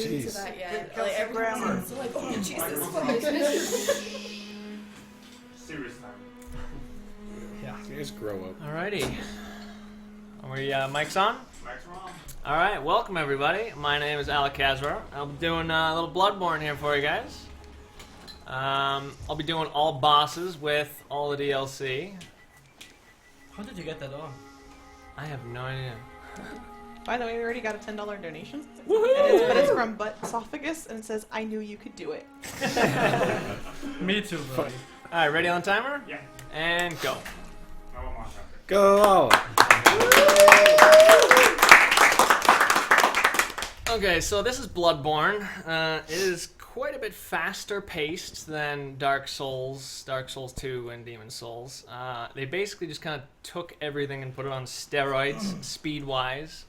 new to that yet. Like, everyone's so like, oh, Jesus, fuck. Serious time. Yeah. You guys grow up. Alrighty. Are we, mic's on? Mike's wrong. Alright, welcome everybody. My name is Alec Caswell. I'll be doing a little Bloodborne here for you guys. I'll be doing all bosses with all the DLC. How did you get that on? I have no idea. By the way, we already got a $10 donation. Woohoo! But it's from Butt Esophagus, and it says, I knew you could do it. Me too, buddy. Alright, ready on timer? Yeah. And go. No one wants that. Go! Okay, so this is Bloodborne. It is quite a bit faster paced than Dark Souls 2 and Demon Souls. They basically just kind of took everything and put it on steroids, speed-wise.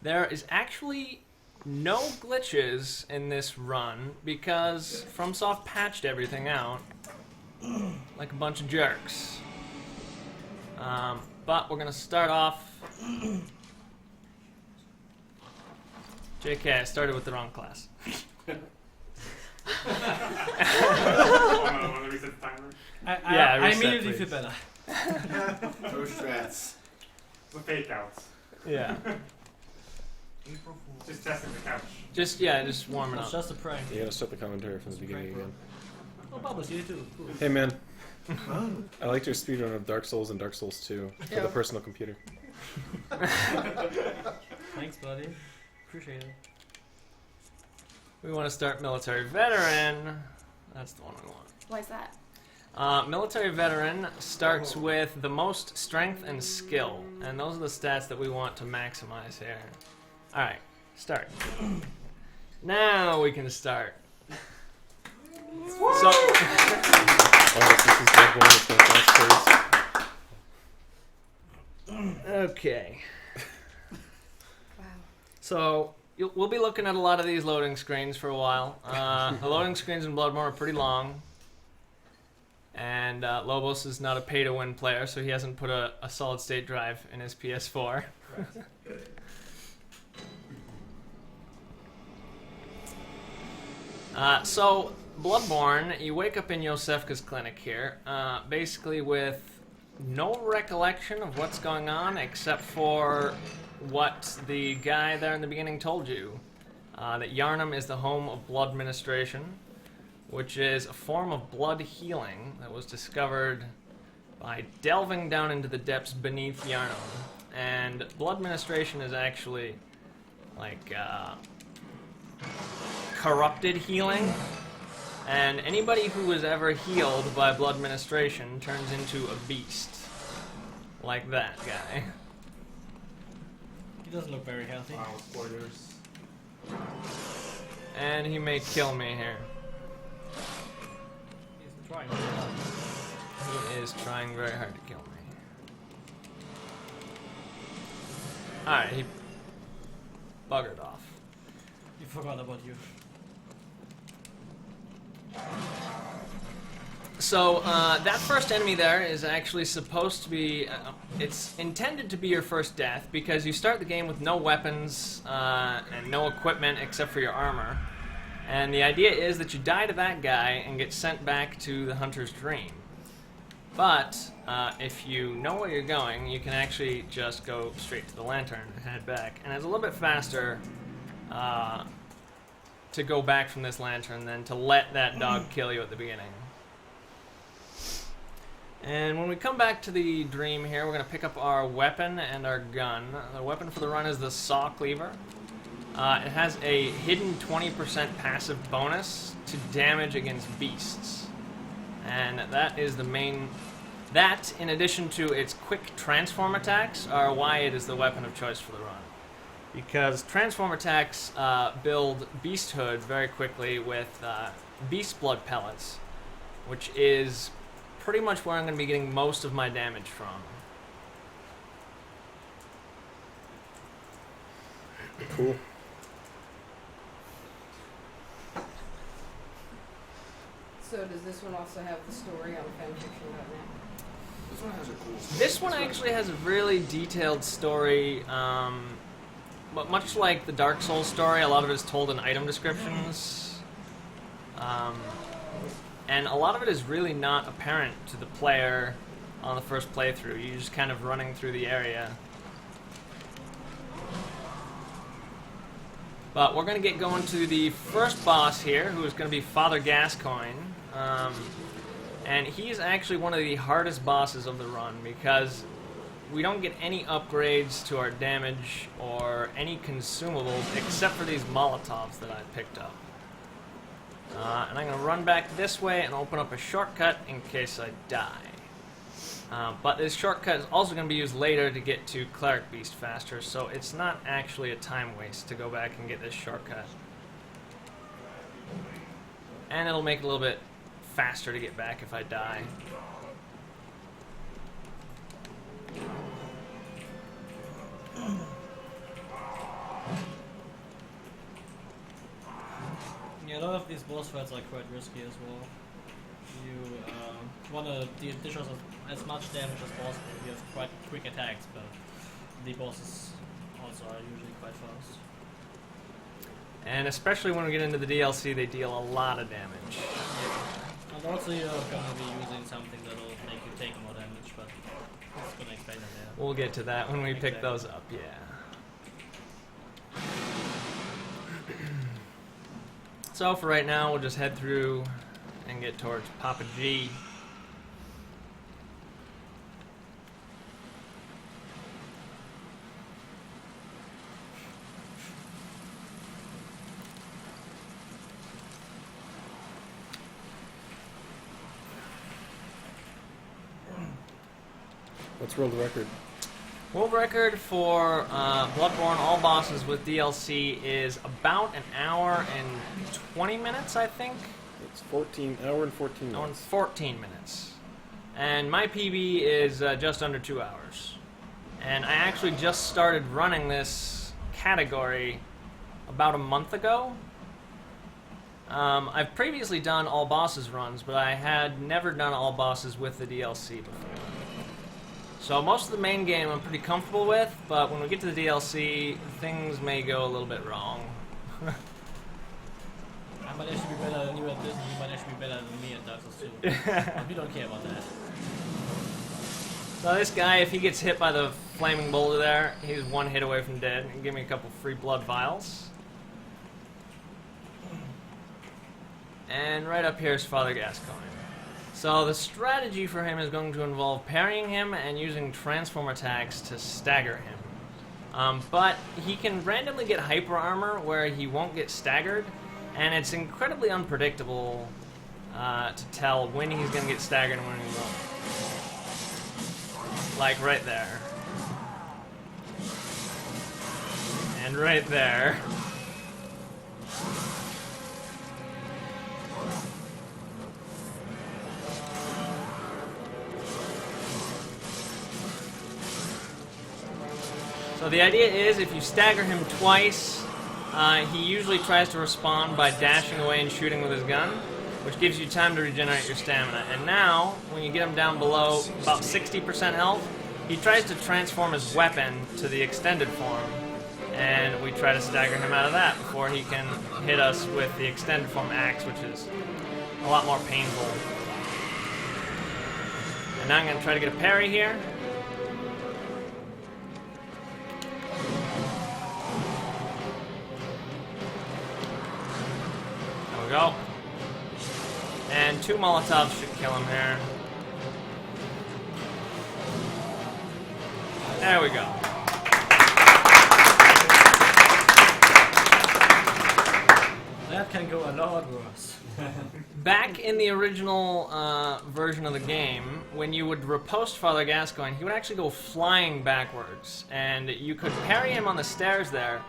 There is actually no glitches in this run because FromSoft patched everything out like a bunch of jerks. But we're going to start off... JK, I started with the wrong class. Oh no, want to reset the timer? Yeah, I reset, immediately please. feel better. No strats. The fake outs. Yeah. Just testing the couch. Just warming It's up. just a prank. You gotta start the commentary from the beginning again. Oh, Bubbles, you too. Cool. Hey man. I liked your speedrun of Dark Souls and Dark Souls 2 for Yeah. the personal computer. Thanks, buddy. Appreciate it. We want to start military veteran. That's the one we want. Why is that? Military veteran starts with the most strength and skill, and those are the stats that we want to maximize here. All right, start. Now we can start. So, Alright, this is Bloodborne, it's gonna fast pace. okay. Wow. So we'll be looking at a lot of these loading screens for a while. The loading screens in Bloodborne are pretty long. And Lobos is not a pay-to-win player, so he hasn't put a solid-state drive in his PS4. So, Bloodborne, you wake up in Yosefka's clinic here, basically with no recollection of what's going on except for what the guy there in the beginning told you. That Yharnam is the home of blood administration, which is a form of blood healing that was discovered by delving down into the depths beneath Yharnam. And blood administration is actually like corrupted healing. And anybody who was ever healed by blood administration turns into a beast. Like that guy. He doesn't look very healthy. Wow, spoilers. And he may kill me here. He's trying. He is trying very hard to kill me. Alright, he buggered off. He forgot about you. So, that first enemy there is actually supposed to be... it's intended to be your first death, because you start the game with no weapons and no equipment except for your armor. And the idea is that you die to that guy and get sent back to the Hunter's Dream. But, if you know where you're going, you can actually just go straight to the Lantern and head back. And it's a little bit faster to go back from this Lantern than to let that dog kill you at the beginning. And when we come back to the dream here, we're going to pick up our weapon and our gun. The weapon for the run is the Saw Cleaver. It has a hidden 20% passive bonus to damage against beasts. And that is the main... That, in addition to its quick transform attacks, are why it is the weapon of choice for the run. Because transform attacks build beasthood very quickly with beast blood pellets, which is pretty much where I'm going to be getting most of my damage from. Cool. So does this one also have the story on fanfiction.net? This one has a cool This one actually has a really detailed story. but much like the Dark Souls story, a lot of it is told in item descriptions. And a lot of it is really not apparent to the player on the first playthrough. You're just kind of running through the area. But we're going to get going to the first boss here, who is going to be Father Gascoigne. And he's actually one of the hardest bosses of the run, because we don't get any upgrades to our damage or any consumables except for these Molotovs that I picked up. And I'm going to run back this way and open up a shortcut in case I die. But this shortcut is also going to be used later to get to Cleric Beast faster, so it's not actually a time waste to go back and get this shortcut. And it'll make it a little bit faster to get back if I die. Yeah, a lot of these boss fights are quite risky as well. You want to dish us as much damage as possible. You have quite quick attacks, but the bosses also are usually quite fast. And especially when we get into the DLC, they deal a lot of damage. Yeah. And also you're going to be using something that will make you take more damage, but it's going to explain it there. We'll get to that when we pick those up, yeah. So for right now, we'll just head through and get towards Papa G. What's world record? World record for Bloodborne all bosses with DLC is about an hour and 20 minutes, I think. It's 14 hour and 14 Hour and minutes. 14 minutes. And my PB is just under 2 hours. And I actually just started running this category about a month ago. I've previously done all bosses runs, but I had never done all bosses with the DLC before. So most of the main game I'm pretty comfortable with, but when we get to the DLC, things may go a little bit wrong. I might actually be better than you at this, and you might actually be better than me at Dark Souls 2. But we don't care about that. So this guy, if he gets hit by the flaming boulder there, he's one hit away from dead. And give me a couple free blood vials. And right up here is Father Gascoigne. So the strategy for him is going to involve parrying him and using transform attacks to stagger him. But he can randomly get hyper armor where he won't get staggered, and it's incredibly unpredictable to tell when he's going to get staggered and when he won't. Like right there. And right there. So the idea is, if you stagger him twice, he usually tries to respond by dashing away and shooting with his gun, which gives you time to regenerate your stamina. And now, when you get him down below about 60% health, he tries to transform his weapon to the extended form, and we try to stagger him out of that before he can hit us with the extended form axe, which is a lot more painful. And now I'm going to try to get a parry here. Go. And 2 Molotovs should kill him here. There we go. That can go a lot worse. Back in the original version of the game, when you would riposte Father Gascoigne, he would actually go flying backwards. And you could parry him on the stairs there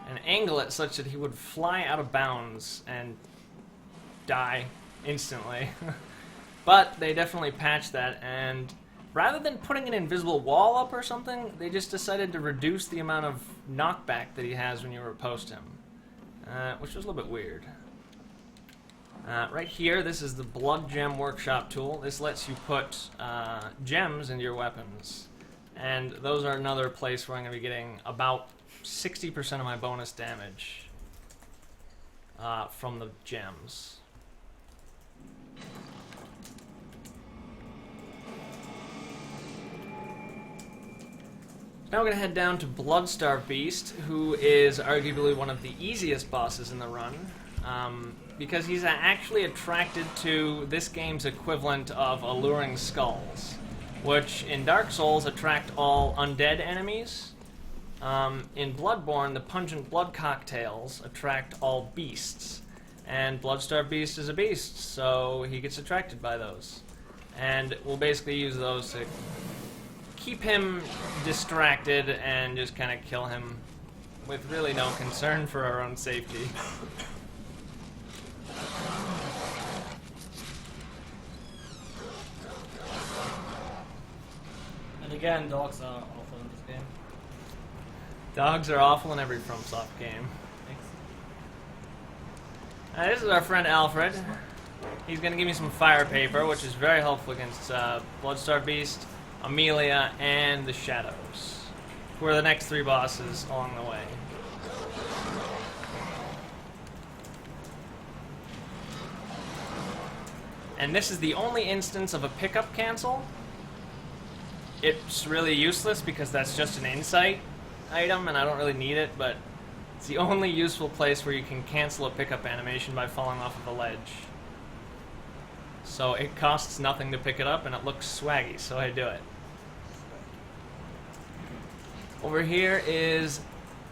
and angle it such that he would fly out of bounds and die instantly. But they definitely patched that, and rather than putting an invisible wall up or something, they just decided to reduce the amount of knockback that he has when you riposte him, which was a little bit weird. Right here, this is the Blood Gem Workshop tool. This lets you put gems into your weapons, and those are another place where I'm going to be getting about 60% of my bonus damage from the gems. Now we're going to head down to Bloodstar Beast, who is arguably one of the easiest bosses in the run, because he's actually attracted to this game's equivalent of alluring skulls, which in Dark Souls attract all undead enemies. In Bloodborne, the pungent blood cocktails attract all beasts, and Bloodstar Beast is a beast, so he gets attracted by those. And we'll basically use those to keep him distracted and just kind of kill him with really no concern for our own safety. And again, dogs are awful in this game. Dogs are awful in every FromSoft game. Thanks. This is our friend Alfred. He's going to give me some fire paper, which is very helpful against Bloodstar Beast, Amelia, and the Shadows, who are the next 3 bosses along the way. And this is the only instance of a pickup cancel. It's really useless because that's just an insight item and I don't really need it, but it's the only useful place where you can cancel a pickup animation by falling off of a ledge. So it costs nothing to pick it up and it looks swaggy, so I do it. Over here is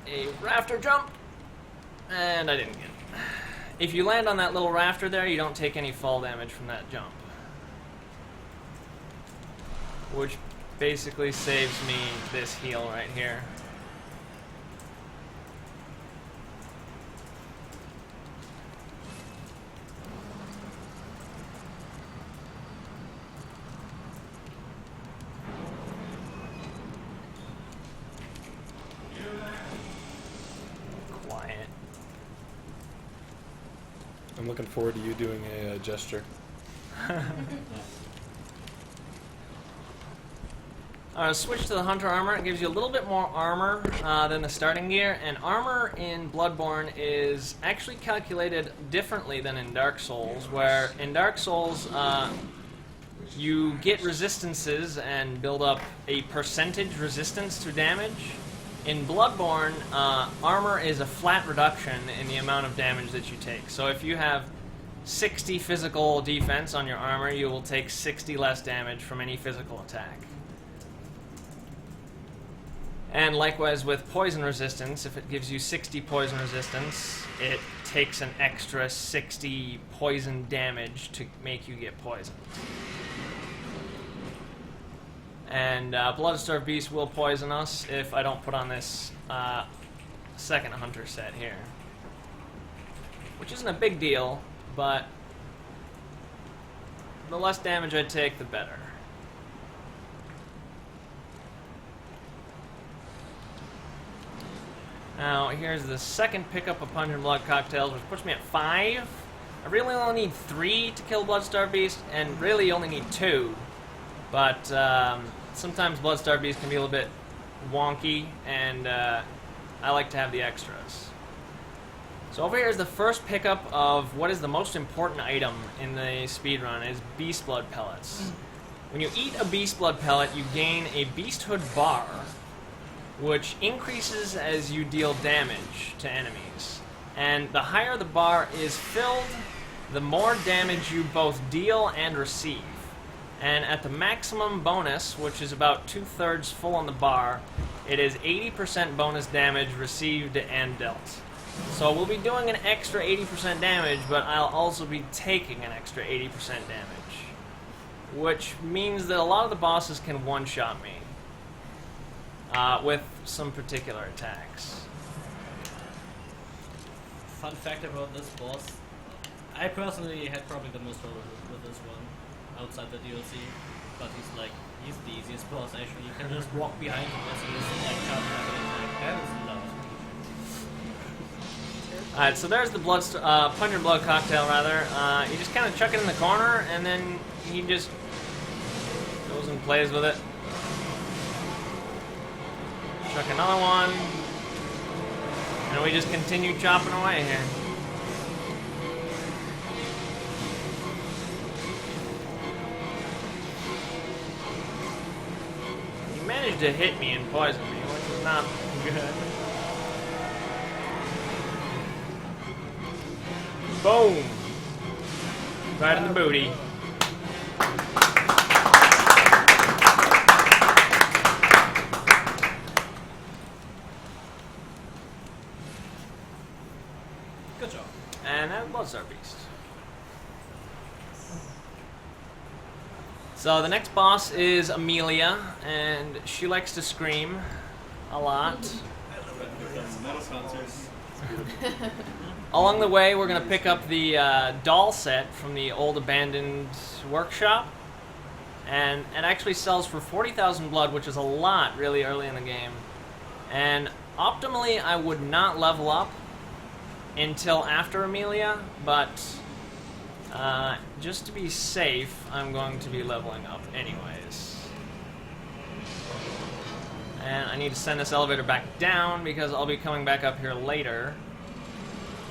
a rafter jump, and I didn't get it. If you land on that little rafter there, you don't take any fall damage from that jump, which basically saves me this heal right here. I'm looking forward to you doing a gesture. Switch to the Hunter Armor. It gives you a little bit more armor than the starting gear, and armor in Bloodborne is actually calculated differently than in Dark Souls, where in Dark Souls you get resistances and build up a percentage resistance to damage. In Bloodborne, armor is a flat reduction in the amount of damage that you take. So if you have 60 physical defense on your armor, you will take 60 less damage from any physical attack. And likewise with poison resistance, if it gives you 60 poison resistance, it takes an extra 60 poison damage to make you get poisoned. And Bloodstar Beast will poison us if I don't put on this second hunter set here. Which isn't a big deal, but the less damage I take, the better. Now, here's the second pickup of Pungent Blood Cocktails, which puts me at 5. I really only need 3 to kill Bloodstar Beast, and really you only need 2. But sometimes Bloodstar Beast can be a little bit wonky, and I like to have the extras. So over here is the first pickup of what is the most important item in the speedrun, is Beast Blood Pellets. When you eat a Beast Blood Pellet, you gain a Beasthood bar, which increases as you deal damage to enemies. And the higher the bar is filled, the more damage you both deal and receive. And at the maximum bonus, which is about 2/3 full on the bar, it is 80% bonus damage received and dealt. So we'll be doing an extra 80% damage, but I'll also be taking an extra 80% damage. Which means that a lot of the bosses can one-shot me with some particular attacks. Fun fact about this boss, I personally had probably the most trouble with this one outside the DLC, but he's the easiest boss actually. You can just walk behind him as he is like charging up an attack. That is love. Alright, so there's the Pungent Blood Cocktail, rather. You just kind of chuck it in the corner, and then he just goes and plays with it. Chuck another one. And we just continue chopping away here. He managed to hit me and poison me, which is not good. Boom! Right in the booty. Good job. And that was our beast. So the next boss is Amelia, and she likes to scream a lot. Metal sponsors. Along the way, we're going to pick up the doll set from the old abandoned workshop. And it actually sells for 40,000 blood, which is a lot really early in the game. And optimally, I would not level up until after Amelia, but just to be safe, I'm going to be leveling up anyways. And I need to send this elevator back down because I'll be coming back up here later.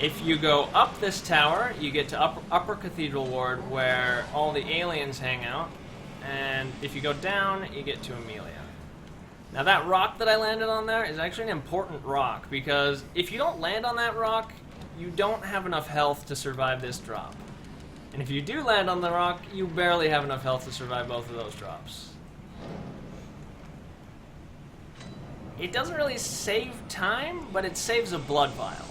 If you go up this tower, you get to upper Cathedral Ward where all the aliens hang out. And if you go down, you get to Amelia. Now that rock that I landed on there is actually an important rock because if you don't land on that rock, you don't have enough health to survive this drop. And if you do land on the rock, you barely have enough health to survive both of those drops. It doesn't really save time, but it saves a blood vial.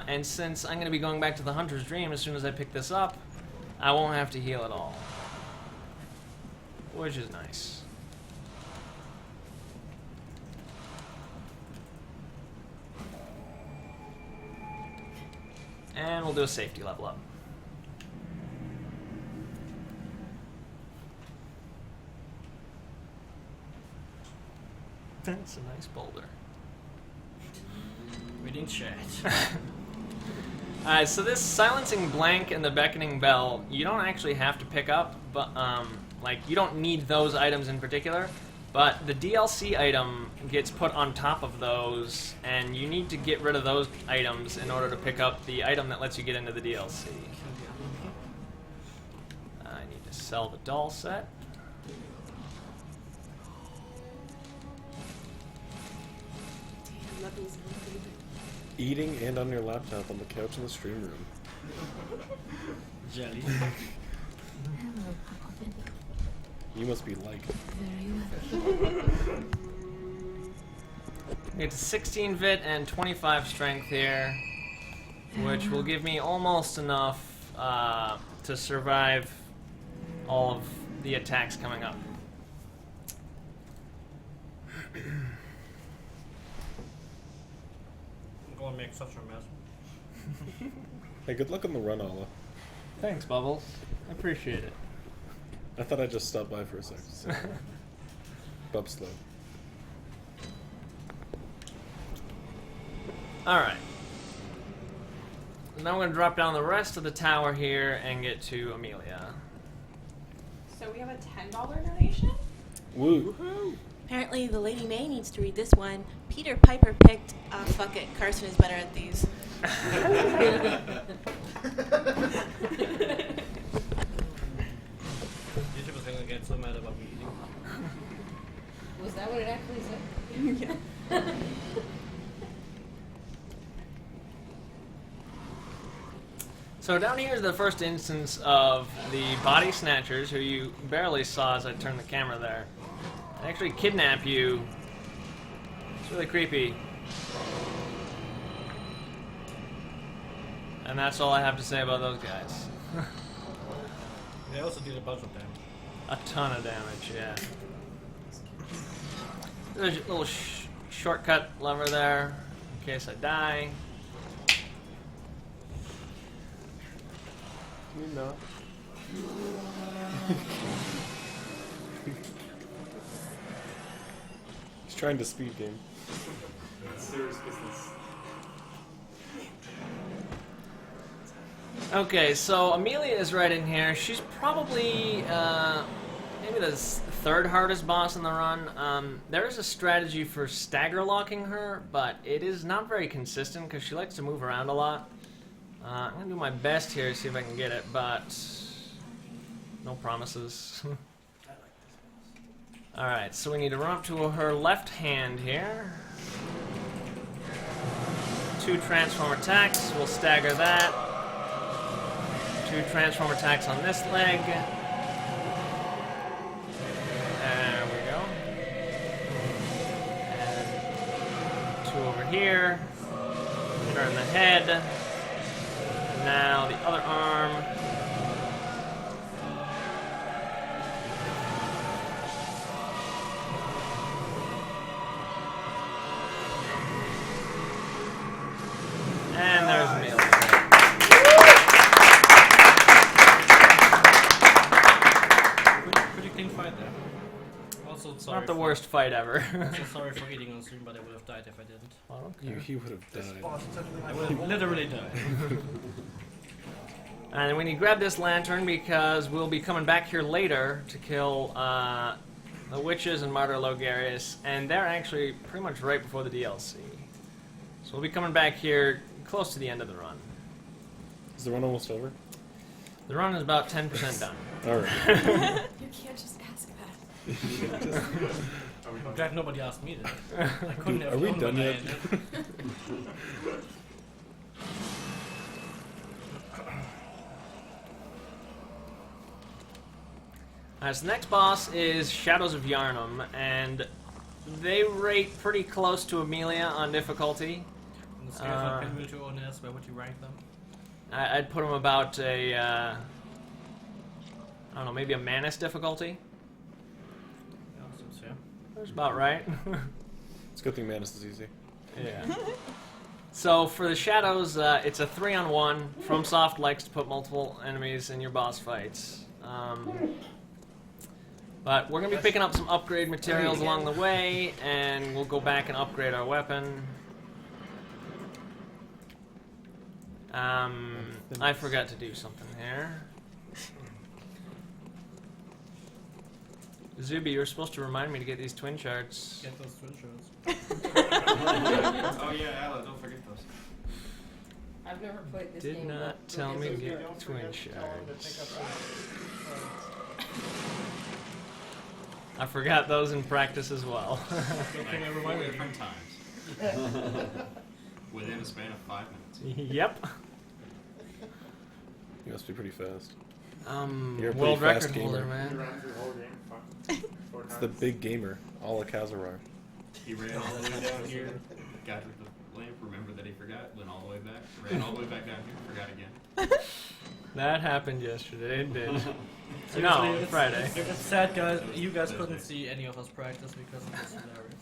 And since I'm going to be going back to the Hunter's Dream as soon as I pick this up, I won't have to heal at all. Which is nice. And we'll do a safety level up. That's a nice boulder. Reading chat. Alright, so this Silencing Blank and the Beckoning Bell, you don't actually have to pick up, but like you don't need those items in particular, but the DLC item gets put on top of those, and you need to get rid of those items in order to pick up the item that lets you get into the DLC. I need to sell the doll set. Eating and on your laptop on the couch in the stream room. Jelly. You must be like. It's 16 vit and 25 strength here, which will give me almost enough to survive all of the attacks coming up. I'm gonna make such a mess. Hey, good luck on the run, Alla. Thanks, Bubbles. I appreciate it. I thought I'd just stop by for a second. So. Bub slow. Alright. Now I'm going to drop down the rest of the tower here and get to Amelia. So we have a $10 donation? Woo! Woohoo! Apparently the Lady May needs to read this one. Peter Piper picked, fuck it, Carson is better at these. YouTube is gonna get so mad about me eating. Was that what it actually said? Yeah. So down here is the first instance of the body snatchers, who you barely saw as I turned the camera there. They actually kidnap you. It's really creepy. And that's all I have to say about those guys. They also did a bunch of damage. A ton of damage, yeah. There's a little shortcut lever there, in case I die. You know. He's trying to speed game. Serious business. Okay, so Amelia is right in here. She's probably maybe the third hardest boss in the run. There is a strategy for stagger locking her, but it is not very consistent because she likes to move around a lot. I'm gonna do my best here to see if I can get it, but no promises. Alright, so we need to run up to her left hand here. 2 transform attacks, we'll stagger that. 2 transform attacks on this leg. There we go. And 2 over here. Hit her in the head. Now the other arm. And there's Amelia. Pretty clean fight there. Also, sorry. Not the worst fight ever. Also sorry for eating on stream, but I would have died if I didn't. Well, He would have died. I would have literally died. And we need to grab this lantern because we'll be coming back here later to kill the witches and Martyr Logarius, and they're actually pretty much right before the DLC. So we'll be coming back here close to the end of the run. Is the run almost over? The run is about 10% done. Alright. You can't just ask that. I'm glad nobody asked me that. I couldn't Dude, have are we known done when I yet? ended. Alright, so the next boss is Shadows of Yharnam, and they rate pretty close to Amelia on difficulty. On the scale of Pinwheel to Onus, where would you rank them? I'd put them about a, I don't know, maybe a Manus difficulty. Yeah, seems fair. That's about right. It's a good thing Manus is easy. Yeah. So for the Shadows, it's a 3-on-1. FromSoft likes to put multiple enemies in your boss fights. But we're going to be picking up some upgrade materials along the way, and we'll go back and upgrade our weapon. I forgot to do something here. Zuby, you were supposed to remind me to get these twin shards. Get those twin shards. Oh yeah, Alan, don't forget those. I've never played this Did game. not but tell me to it's- get twin shards. I forgot those in practice as well. Can I remind you? Different times. Within a span of 5 minutes. Yep. You must be pretty fast. You're You're a a world pretty record fast holder, gamer. man. ran through the whole game. Four It's the times. big gamer, a la Kazarar. He ran all the way down here, got to the lamp, remembered that he forgot, went all the way back, ran all the way back down here, forgot again. That happened yesterday. It did. Seriously, No, it's- Friday. It's sad, guys. You guys couldn't see any of us practice because it was hilarious.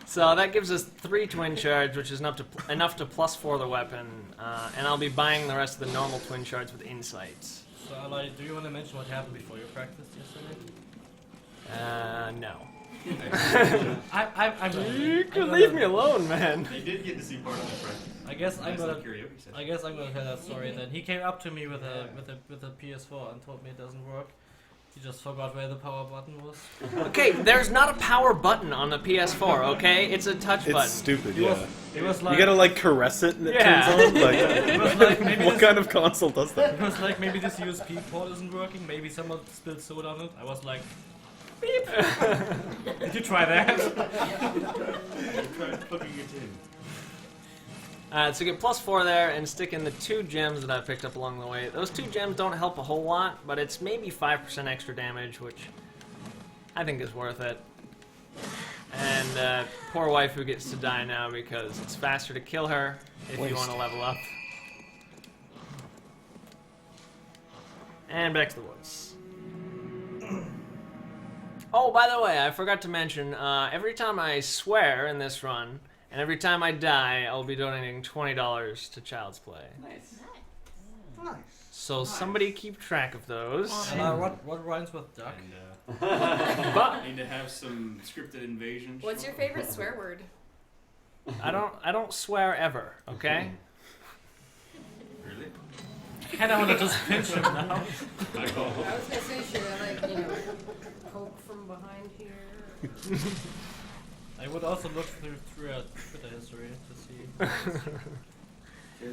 So that gives us 3 twin shards, which is enough to +4 the weapon, and I'll be buying the rest of the normal twin shards with insights. So, Alai, do you want to mention what happened before your practice yesterday? No. I'm You could leave me alone, man. They did get to see part of the practice. I guess I'm Nice gonna. little karaoke session. I guess I'm gonna tell that story then. He came up to me with a PS4 and told me it doesn't work. He just forgot where the power button was. Okay, there's not a power button on the PS4, okay? It's a touch It's button. stupid, It yeah. was, it was like You gotta like caress it and it Yeah. turns on? it was Like, like maybe what this, kind of console does that? it was like maybe this USB port isn't working. Maybe someone spilled soda on it. I was like, beep. Did you try that? Tried plugging it in. So get +4 there and stick in the 2 gems that I picked up along the way. Those 2 gems don't help a whole lot, but it's maybe 5% extra damage, which I think is worth it. And poor wife who gets to die now because it's faster to kill her if you want to level up. And back to the woods. Oh, by the way, I forgot to mention, every time I swear in this run, and every time I die, I'll be donating $20 to Child's Play. Nice. Nice. So somebody keep track of those. What rhymes with duck? And But need to have some scripted invasion. What's your favorite swear word? I don't swear ever, okay? Really? And I want to just pinch him now. I call. I was gonna say, should I, like, from behind here? I would also look through Twitter history to see.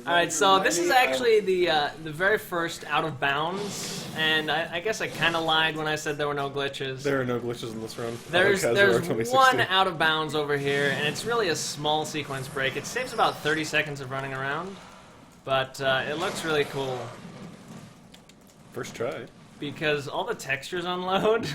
All right, so this is actually the very first out of bounds, and I guess I kind of lied when I said there were no glitches. There are no glitches in this run. There's Unlike Kazura one 2016. out of bounds over here, and it's really a small sequence break. It saves about 30 seconds of running around, but it looks really cool First try. because all the textures unload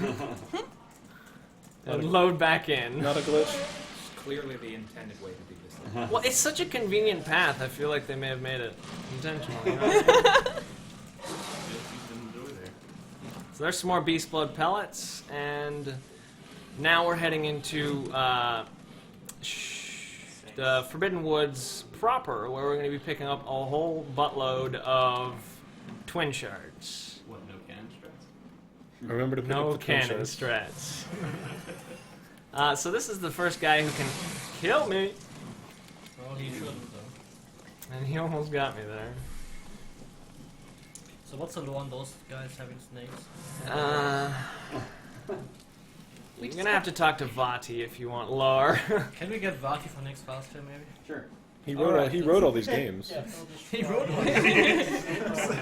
and load back in. Not a glitch. It's clearly the intended way to do this. Well, it's such a convenient path. I feel like they may have made it intentionally. So there's some more beast blood pellets, and now we're heading into the Forbidden Woods proper, where we're going to be picking up a whole buttload of twin shards. What, no cannon strats? Remember to pick No up the twin cannon shards. strats. So this is the first guy who can kill me, Well, he shouldn't though. and he almost got me there. So what's the law on those guys having snakes? You're going to have to talk to Vati if you want lore. Can we get Vati for next F.A.S.T maybe? Sure. He wrote all these games. He wrote one.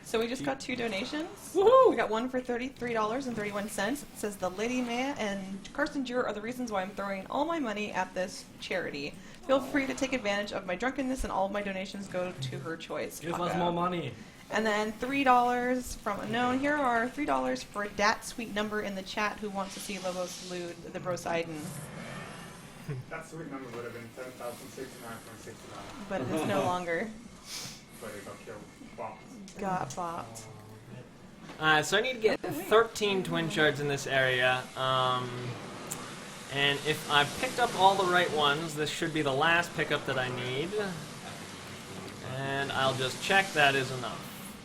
So we just got 2 donations. Woohoo! We got one for $33.31. It says the Lady Maya and Carson Jure are the reasons why I'm throwing all my money at this charity. Feel free to take advantage of my drunkenness, and all of my donations go to her choice. Give Fuck us out. more money. And then $3 from Unknown. Here are $3 for Dat Sweet Number in the chat who wants to see Lobo salute the Brosidon. That sweet number would have been 10,069.69, But it is no longer. but it got killed. Bombed. Got bopped. So I need to get 13 twin shards in this area. And if I've picked up all the right ones, this should be the last pickup that I need. And I'll just check that is enough.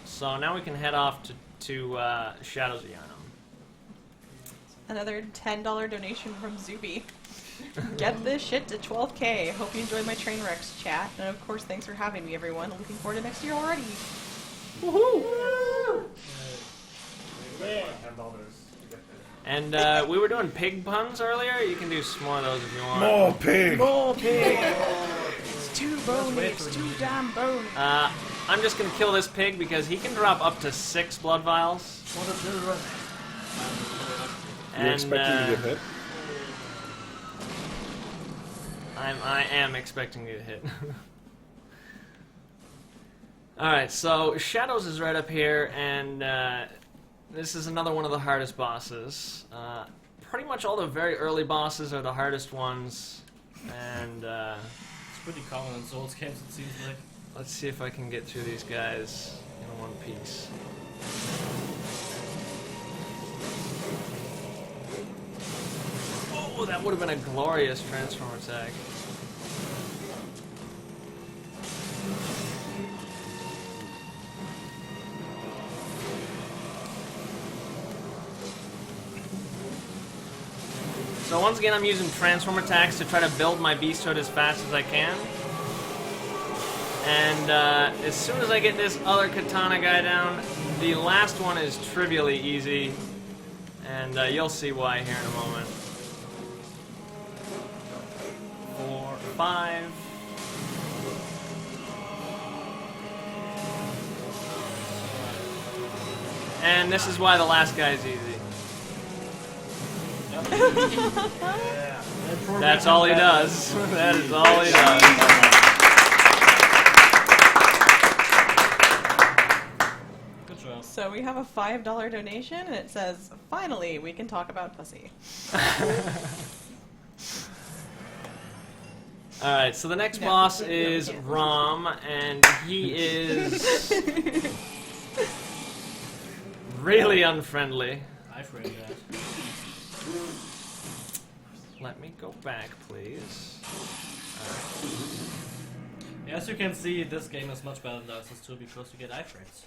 So now we can head off to Shadows of Yharnam. Another $10 donation from Zuby. Get this shit to 12K. Hope you enjoyed my train wrecks chat. And of course, thanks for having me, everyone. Looking forward to next year already. Woohoo! And we were doing pig puns earlier. You can do some more of those if you want. More pig! More pig! It's too bony, it's too damn bony. I'm just going to kill this pig because he can drop up to 6 blood vials. For the children. You're expecting to get hit? I am expecting to get hit. Alright, so Shadows is right up here, and this is another one of the hardest bosses. Pretty much all the very early bosses are the hardest ones, and It's pretty common in Souls games, it seems like. let's see if I can get through these guys in one piece. Oh, that would have been a glorious transform attack. So once again, I'm using transform attacks to try to build my beast hood as fast as I can. And as soon as I get this other katana guy down, the last one is trivially easy. And you'll see why here in a moment. 4, 5. And this is why the last guy is easy. That's all he does. That is all he does. Good job. So we have a $5 donation, and it says, finally, we can talk about pussy. Alright, so the next No, boss no, is yeah. Rom, and he is really unfriendly. I've read that. Let me go back, please. As you can see, this game is much better than Dark Souls 2 because you get iframes.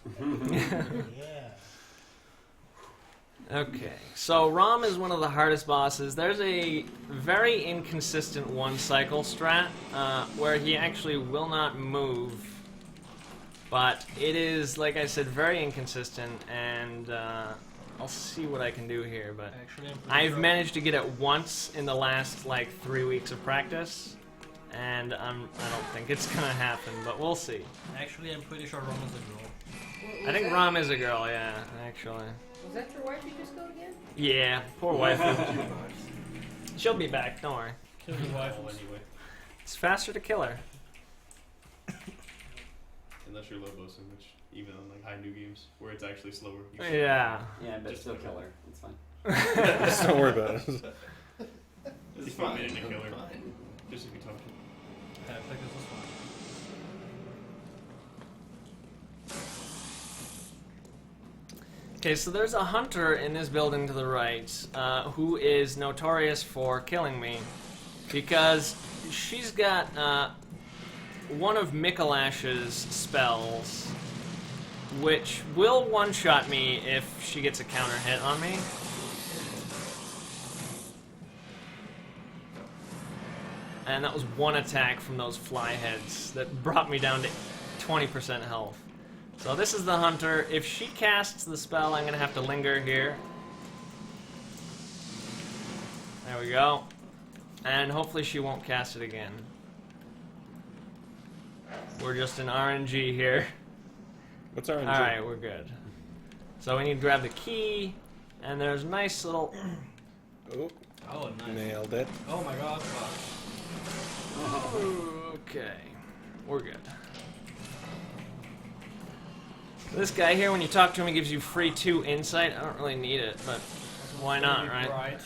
Okay, so Rom is one of the hardest bosses. There's a very inconsistent one-cycle strat where he actually will not move, but it is, like I said, very inconsistent, and I'll see what I can do here, but Actually, I'm pretty I've sure- managed to get it once in the last like 3 weeks of practice, and I don't think it's gonna happen, but we'll see. Actually, I'm pretty sure Rom is a girl. I think Rom is a girl, yeah, actually. Was that your wife you just killed again? Yeah, poor wife. She'll be back, don't worry. Kill your wife. Well, anyway, It's faster to kill her. unless you're low bossing, which even on like high new games where it's actually slower. you Yeah. Yeah, but Just still like kill that. her. It's fine. Just don't worry about it. It's fine to kill her. Just if you talk to her. Yeah, I think this is fine. Okay, so there's a hunter in this building to the right who is notorious for killing me because she's got one of Mikolash's spells, which will one-shot me if she gets a counter hit on me. And that was one attack from those fly heads that brought me down to 20% health. So this is the hunter. If she casts the spell, I'm going to have to linger here. There we go. And hopefully she won't cast it again. We're just in RNG here. What's our Alright, we're good. So we need to grab the key, and there's a nice little... Oh, Oh, nice. nailed it. Oh my god. Okay, we're good. This guy here, when you talk to him, he gives you free 2 insight. I don't really need it, but why not, right?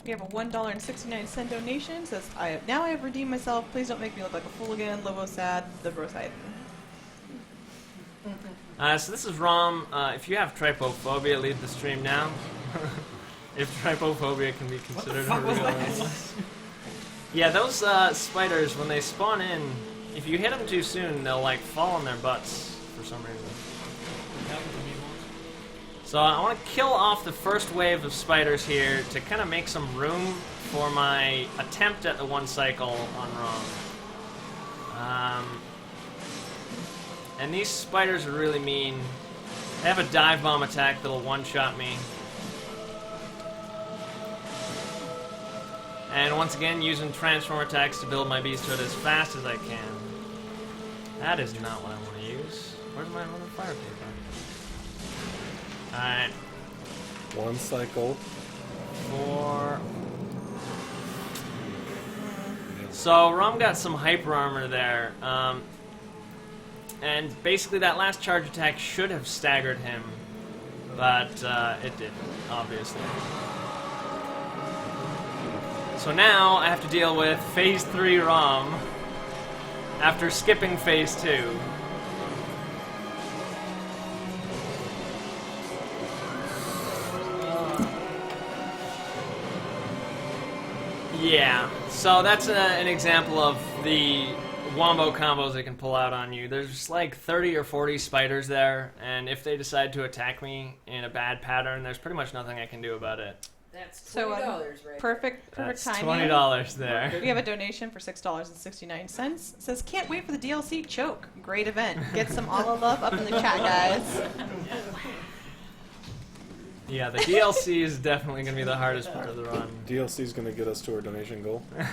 We have a $1.69 donation. Says, I have redeemed myself. Please don't make me look like a fool again. Lobo sad. The bro side. So this is Rom. If you have trypophobia, leave the stream now. If trypophobia can be considered a real illness. Yeah, those spiders, when they spawn in, if you hit them too soon, they'll like fall on their butts for some reason. So I want to kill off the first wave of spiders here to kind of make some room for my attempt at the one cycle on Rom. And these spiders are really mean. They have a dive bomb attack that'll one-shot me. And once again, using transform attacks to build my beasthood as fast as I can. That is not what I want to use. Where's my other fire paper? Alright. One cycle. 4. So, Rom got some hyper armor there. And basically that last charge attack should have staggered him. But it didn't, obviously. So now I have to deal with Phase 3 Rom after skipping Phase 2. Yeah, so that's an example of the wombo combos they can pull out on you. There's like 30 or 40 spiders there, and if they decide to attack me in a bad pattern, there's pretty much nothing I can do about it. That's So, $20 right Perfect That's timing. $20 there. We have a donation for $6.69. It says, can't wait for the DLC choke. Great event. Get some Allah love up in the chat, guys. Yeah, the DLC is definitely going to be the hardest part of the run. DLC is going to get us to our donation goal. Make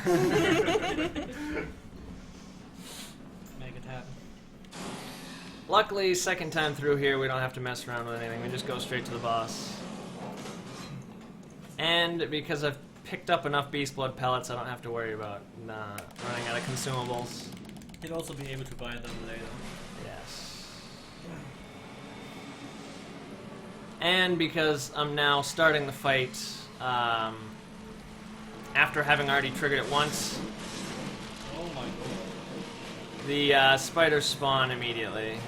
it happen. Luckily, second time through here, we don't have to mess around with anything. We just go straight to the boss. And because I've picked up enough beast blood pellets, I don't have to worry about running out of consumables. You'll also be able to buy them later. Yes. And because I'm now starting the fight after having already triggered it once, Oh my god. the spiders spawn immediately, Yeah,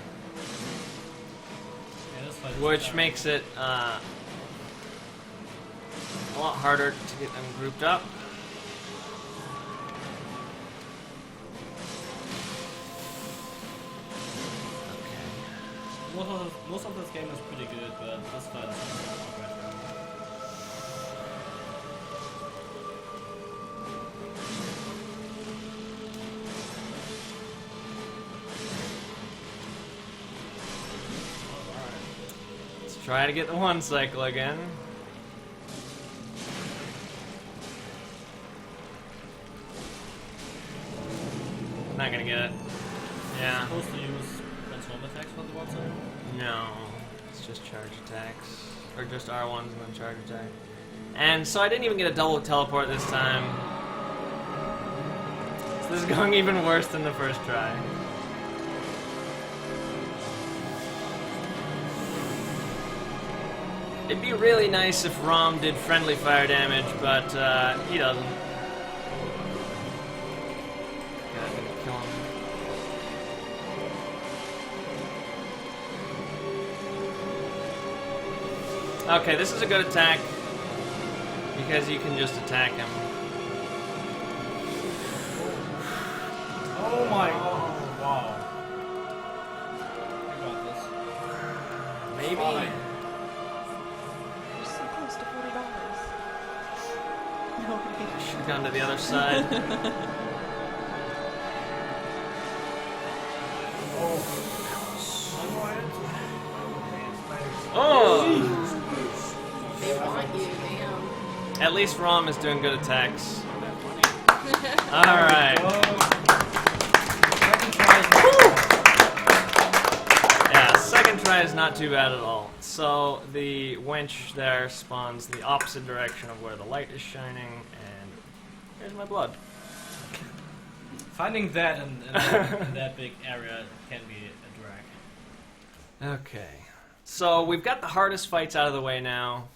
this fight is which terrible. makes it a lot harder to get them grouped up. Most of this game is pretty good, but this fight is not right now. Try to get the one cycle again. Not gonna get it. Yeah. Supposed to use transform attacks for the one side? No. It's just charge attacks. Or just R1s and then charge attack. And so I didn't even get a double teleport this time. So this is going even worse than the first try. It'd be really nice if Rom did friendly fire damage, but he doesn't. God, I'm gonna kill him. Okay, this is a good attack because you can just attack him. Oh my! Oh, wow. I got this. Maybe. Fine. You're so close to $40. No. Should have gone to the other side. Oh! They want you, damn. At least Rom is doing good attacks. Alright. Yeah, second try is not too bad at all. So the wench there spawns the opposite direction of where the light is shining, and here's my blood. Finding that in that big area can be a drag. Okay. So we've got the hardest fights out of the way now.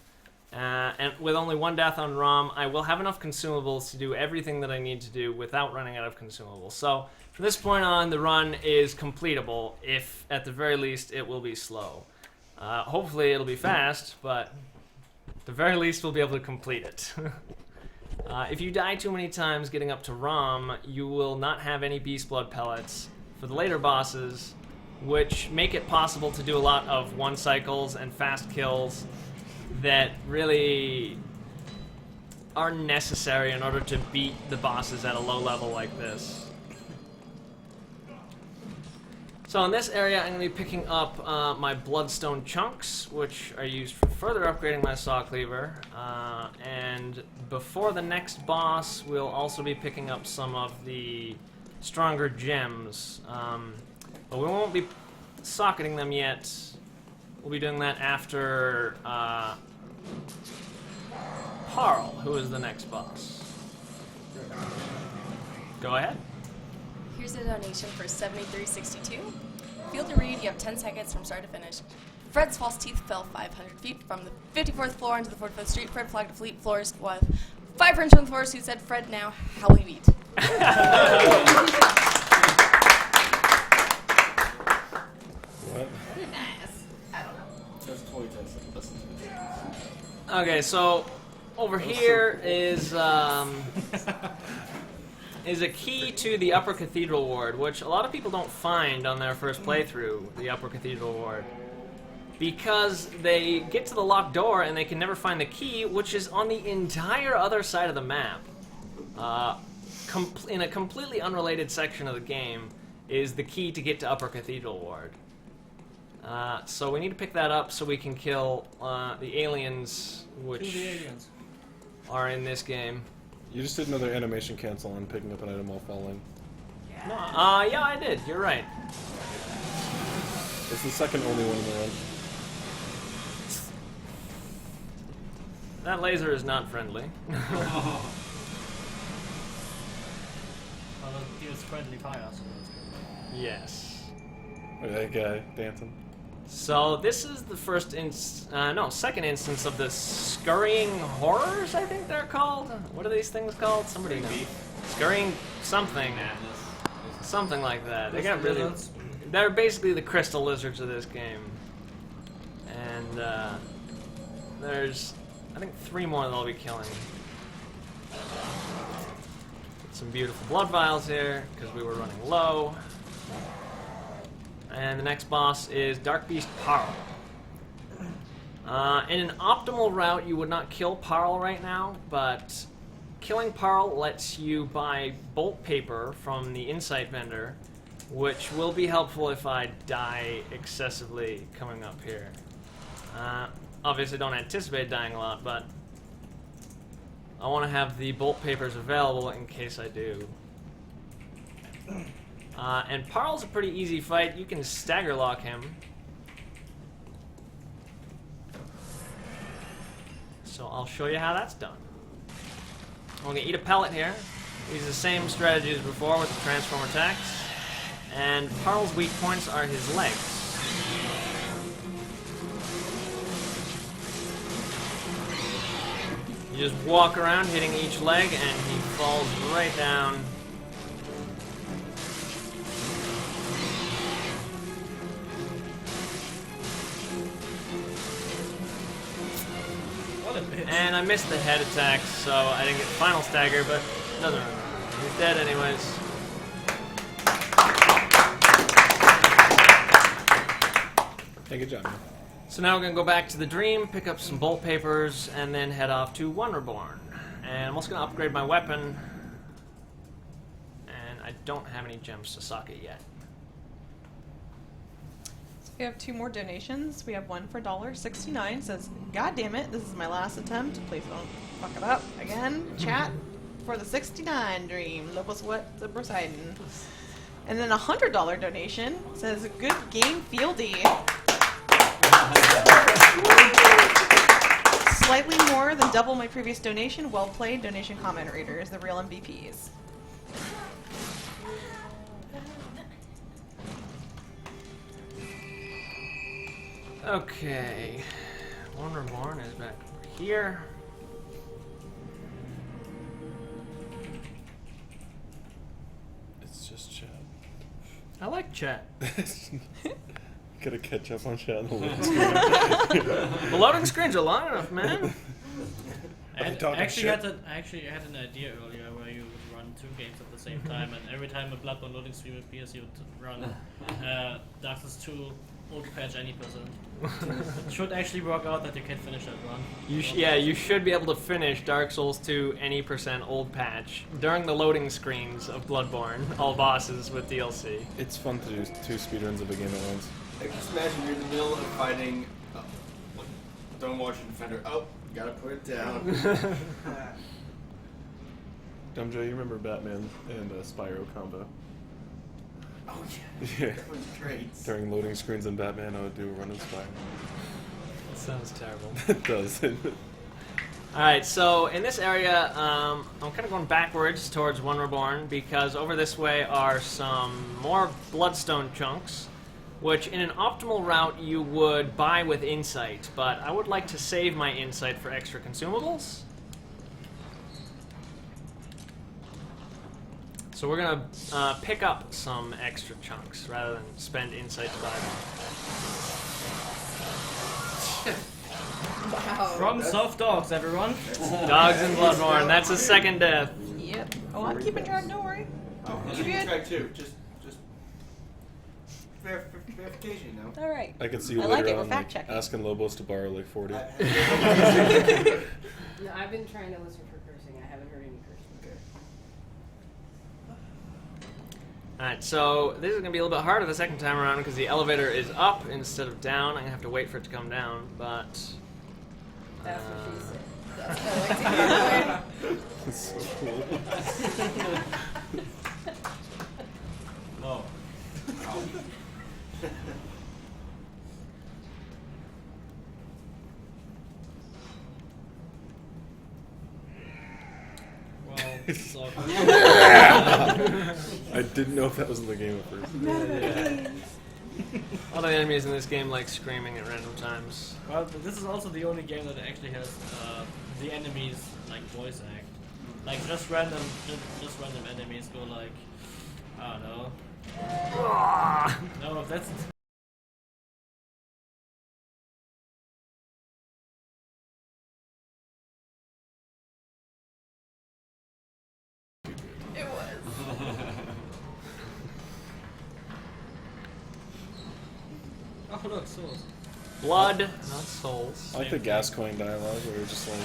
And with only one death on Rom, I will have enough consumables to do everything that I need to do without running out of consumables. So from this point on, the run is completable, if at the very least it will be slow. Hopefully it'll be fast, but at the very least we'll be able to complete it. If you die too many times getting up to Rom, you will not have any Beast Blood pellets for the later bosses, which make it possible to do a lot of one cycles and fast kills that really are necessary in order to beat the bosses at a low level like this. So in this area, I'm going to be picking up my Bloodstone chunks, which are used for further upgrading my Saw Cleaver. And before the next boss, we'll also be picking up some of the stronger gems. But we won't be socketing them yet. We'll be doing that after Parl, who is the next boss. Go ahead. Here's a donation for $73.62. Feel to read, you have 10 seconds from start to finish. Fred's false teeth fell 500 feet from the 54th floor into the 45th street. Fred flagged a fleet floors with 5 French on the floors who said, Fred, now, how will you eat? What? Nice. I don't know. There's toy tests. Listen to it. Okay, so over here is a key to the Upper Cathedral Ward, which a lot of people don't find on their first playthrough, the Upper Cathedral Ward, because they get to the locked door and they can never find the key, which is on the entire other side of the map. In a completely unrelated section of the game is the key to get to Upper Cathedral Ward. So we need to pick that up so we can kill the aliens, which are in this game. You just did another animation cancel on picking up an item while falling. No, yeah, I did. You're right. It's the second only one in the run. That laser is not friendly. Well, it deals friendly fire, so that's good. Yes. Look at that guy dancing. So this is the second instance of the scurrying horrors, I think they're called. What are these things called? Somebody knows. Scurrying something. Something like that. They got really. They're basically the crystal lizards of this game. And there's, I think, 3 more that I'll be killing. Some beautiful blood vials here because we were running low. And the next boss is Dark Beast Parl. In an optimal route, you would not kill Parl right now, but killing Parl lets you buy bolt paper from the Insight vendor, which will be helpful if I die excessively coming up here. Obviously don't anticipate dying a lot, but I want to have the bolt papers available in case I do. And Parl's a pretty easy fight. You can stagger lock him. So I'll show you how that's done. I'm going to eat a pellet here. Use the same strategy as before with the transform attacks. And Parl's weak points are his legs. You just walk around hitting each leg and he falls right down. What a bitch. And I missed the head attacks, so I didn't get the final stagger, but it doesn't matter. He's dead anyways. Hey, good job, man. So now we're going to go back to the dream, pick up some bolt papers, and then head off to Wonderborn. And I'm also going to upgrade my weapon. And I don't have any gems to socket yet. So we have 2 more donations. We have one for $1.69. Says, God damn it, this is my last attempt. Please don't fuck it up again. Chat for the 69 dream. Lobos what the Poseidon. And then a $100 donation says, good game, Fieldy. Slightly more than double my previous donation. Well played. Donation comment readers, the real MVPs. Okay. Wonderborn is back over here. It's just chat. I like chat. Gotta catch up on chat on the loading The loading screens are long enough, man. I talking actually shit? had an idea earlier where you would run 2 games at the same time, and every time a Bloodborne loading screen appears, you would run Dark Souls 2 old patch any percent. It should actually work out that you can finish that run. You should be able to finish Dark Souls 2 any % old patch during the loading screens of Bloodborne, all bosses with DLC. It's fun to do 2 speedruns of a game at once. Like, just imagine you're in the middle of fighting. Don't watch your defender. Oh, gotta put it down. Dumb Joe, you remember Batman and Spyro combo? Oh Yeah. That was great. During loading screens in Batman, I would do a run of Spyro. That sounds terrible. It does. Alright, so in this area, I'm kind of going backwards towards Wonderborn because over this way are some more Bloodstone chunks, which in an optimal route you would buy with Insight, but I would like to save my Insight for extra consumables. So we're going to pick up some extra chunks rather than spend Insight to buy them. Wow. From soft dogs, everyone. Dogs in Bloodborne, that's a second death. Yep. Oh, I'm keeping track, don't worry. Oh, You you good? track too. Just verification, you know. Alright. I could see you I like later it, we're on fact checking. asking Lobos to borrow like 40. No, I've been trying to listen for cursing. I haven't heard any cursing. Okay. Alright, so this is going to be a little bit harder the second time around because the elevator is up instead of down. I'm going to have to wait for it to come down, but... That's what she said. That's what I like to hear. That's so cool. No. Well, so I didn't know if that was in the game at first. all the enemies in this game like screaming at random times. well, this is also the only game that actually has the enemies like voice act. Like just random enemies go like, I don't know. No, that's. It was. Oh look, souls. Blood, not souls. I like the Gascoigne dialogue where it's just like,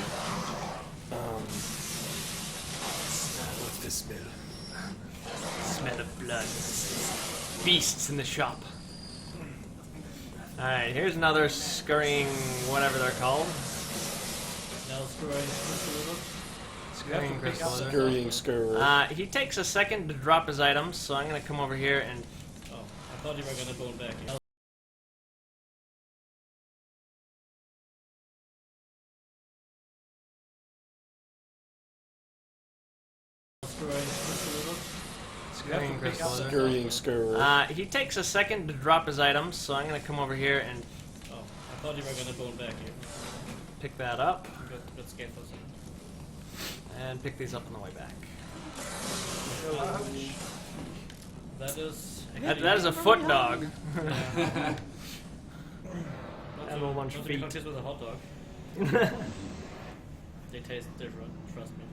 what's this smell? Smell of blood. Beasts in the shop. Alright, here's another scurrying, whatever they're called. Now screwing crystal lizard. Scurrying crystal lizard. Scurrying scurry. He takes a second to drop his items, so I'm gonna come over here and... Oh, I thought you were gonna bone back here. Screwing crystal lizard. Scurrying crystal lizard. Scurrying scurry. He takes a second to drop his items, so I'm gonna come over here and Oh, I thought you were gonna bone back here. pick that up. I'm a bit scared for a second. And pick these up on the way back. That is... That is a foot dog. Not And a whole bunch of not to be feet. confused with a hot dog. They taste different, trust me.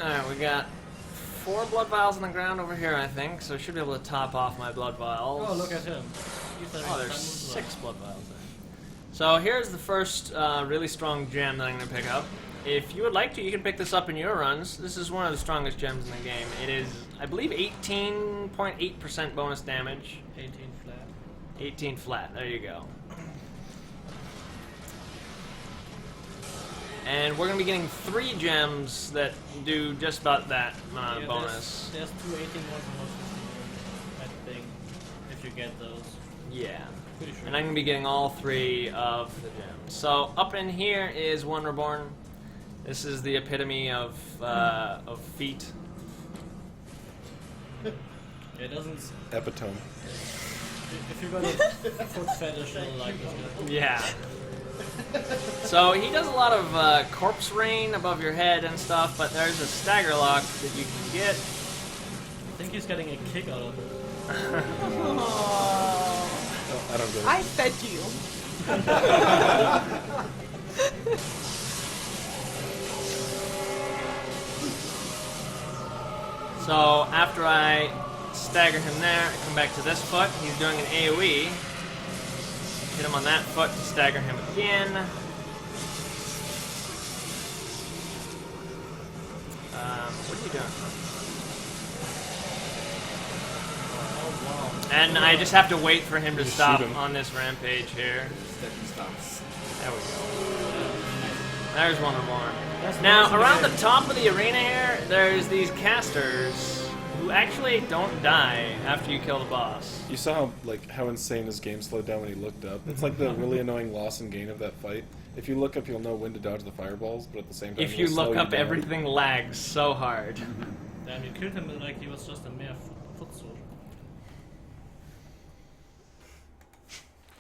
Alright, we got 4 blood vials on the ground over here, I think, so I should be able to top off my blood vials. Oh, look at him. Oh, there's 6 blood vials there. So here's the first really strong gem that I'm going to pick up. If you would like to, you can pick this up in your runs. This is one of the strongest gems in the game. It is, I believe, 18.8% bonus damage. 18 flat. 18 flat, there you go. And we're going to be getting 3 gems that do just about that Yeah, bonus. There's 2 18 ones and 1 15, I think, if you get those. Yeah. Pretty sure. And I'm going to be getting all 3 of the gems. So up in here is Wonderborn. This is the epitome of feet. It doesn't... Epitome. If you've got a foot fetish, you'll like this guy. Yeah. So he does a lot of corpse rain above your head and stuff, but there's a stagger lock that you can get. I think he's getting a kick out of it. I don't get it. I fed you. So after I stagger him there, I come back to this foot. He's doing an AoE. Hit him on that foot to stagger him again. What are you doing? And I just have to wait for him to Just stop shoot him. on this rampage here. Stepping stops. There we go. There's one or more. That's Now, nice around the again. top of the arena here, there's these casters who actually don't die after you kill the boss. You saw how insane his game slowed down when he looked up. It's like the really annoying loss and gain of that fight. If you look up, you'll know when to dodge the fireballs, but at the same time, If you it'll slow look up, down. everything lags so hard. Damn, you killed him like he was just a mere foot soldier.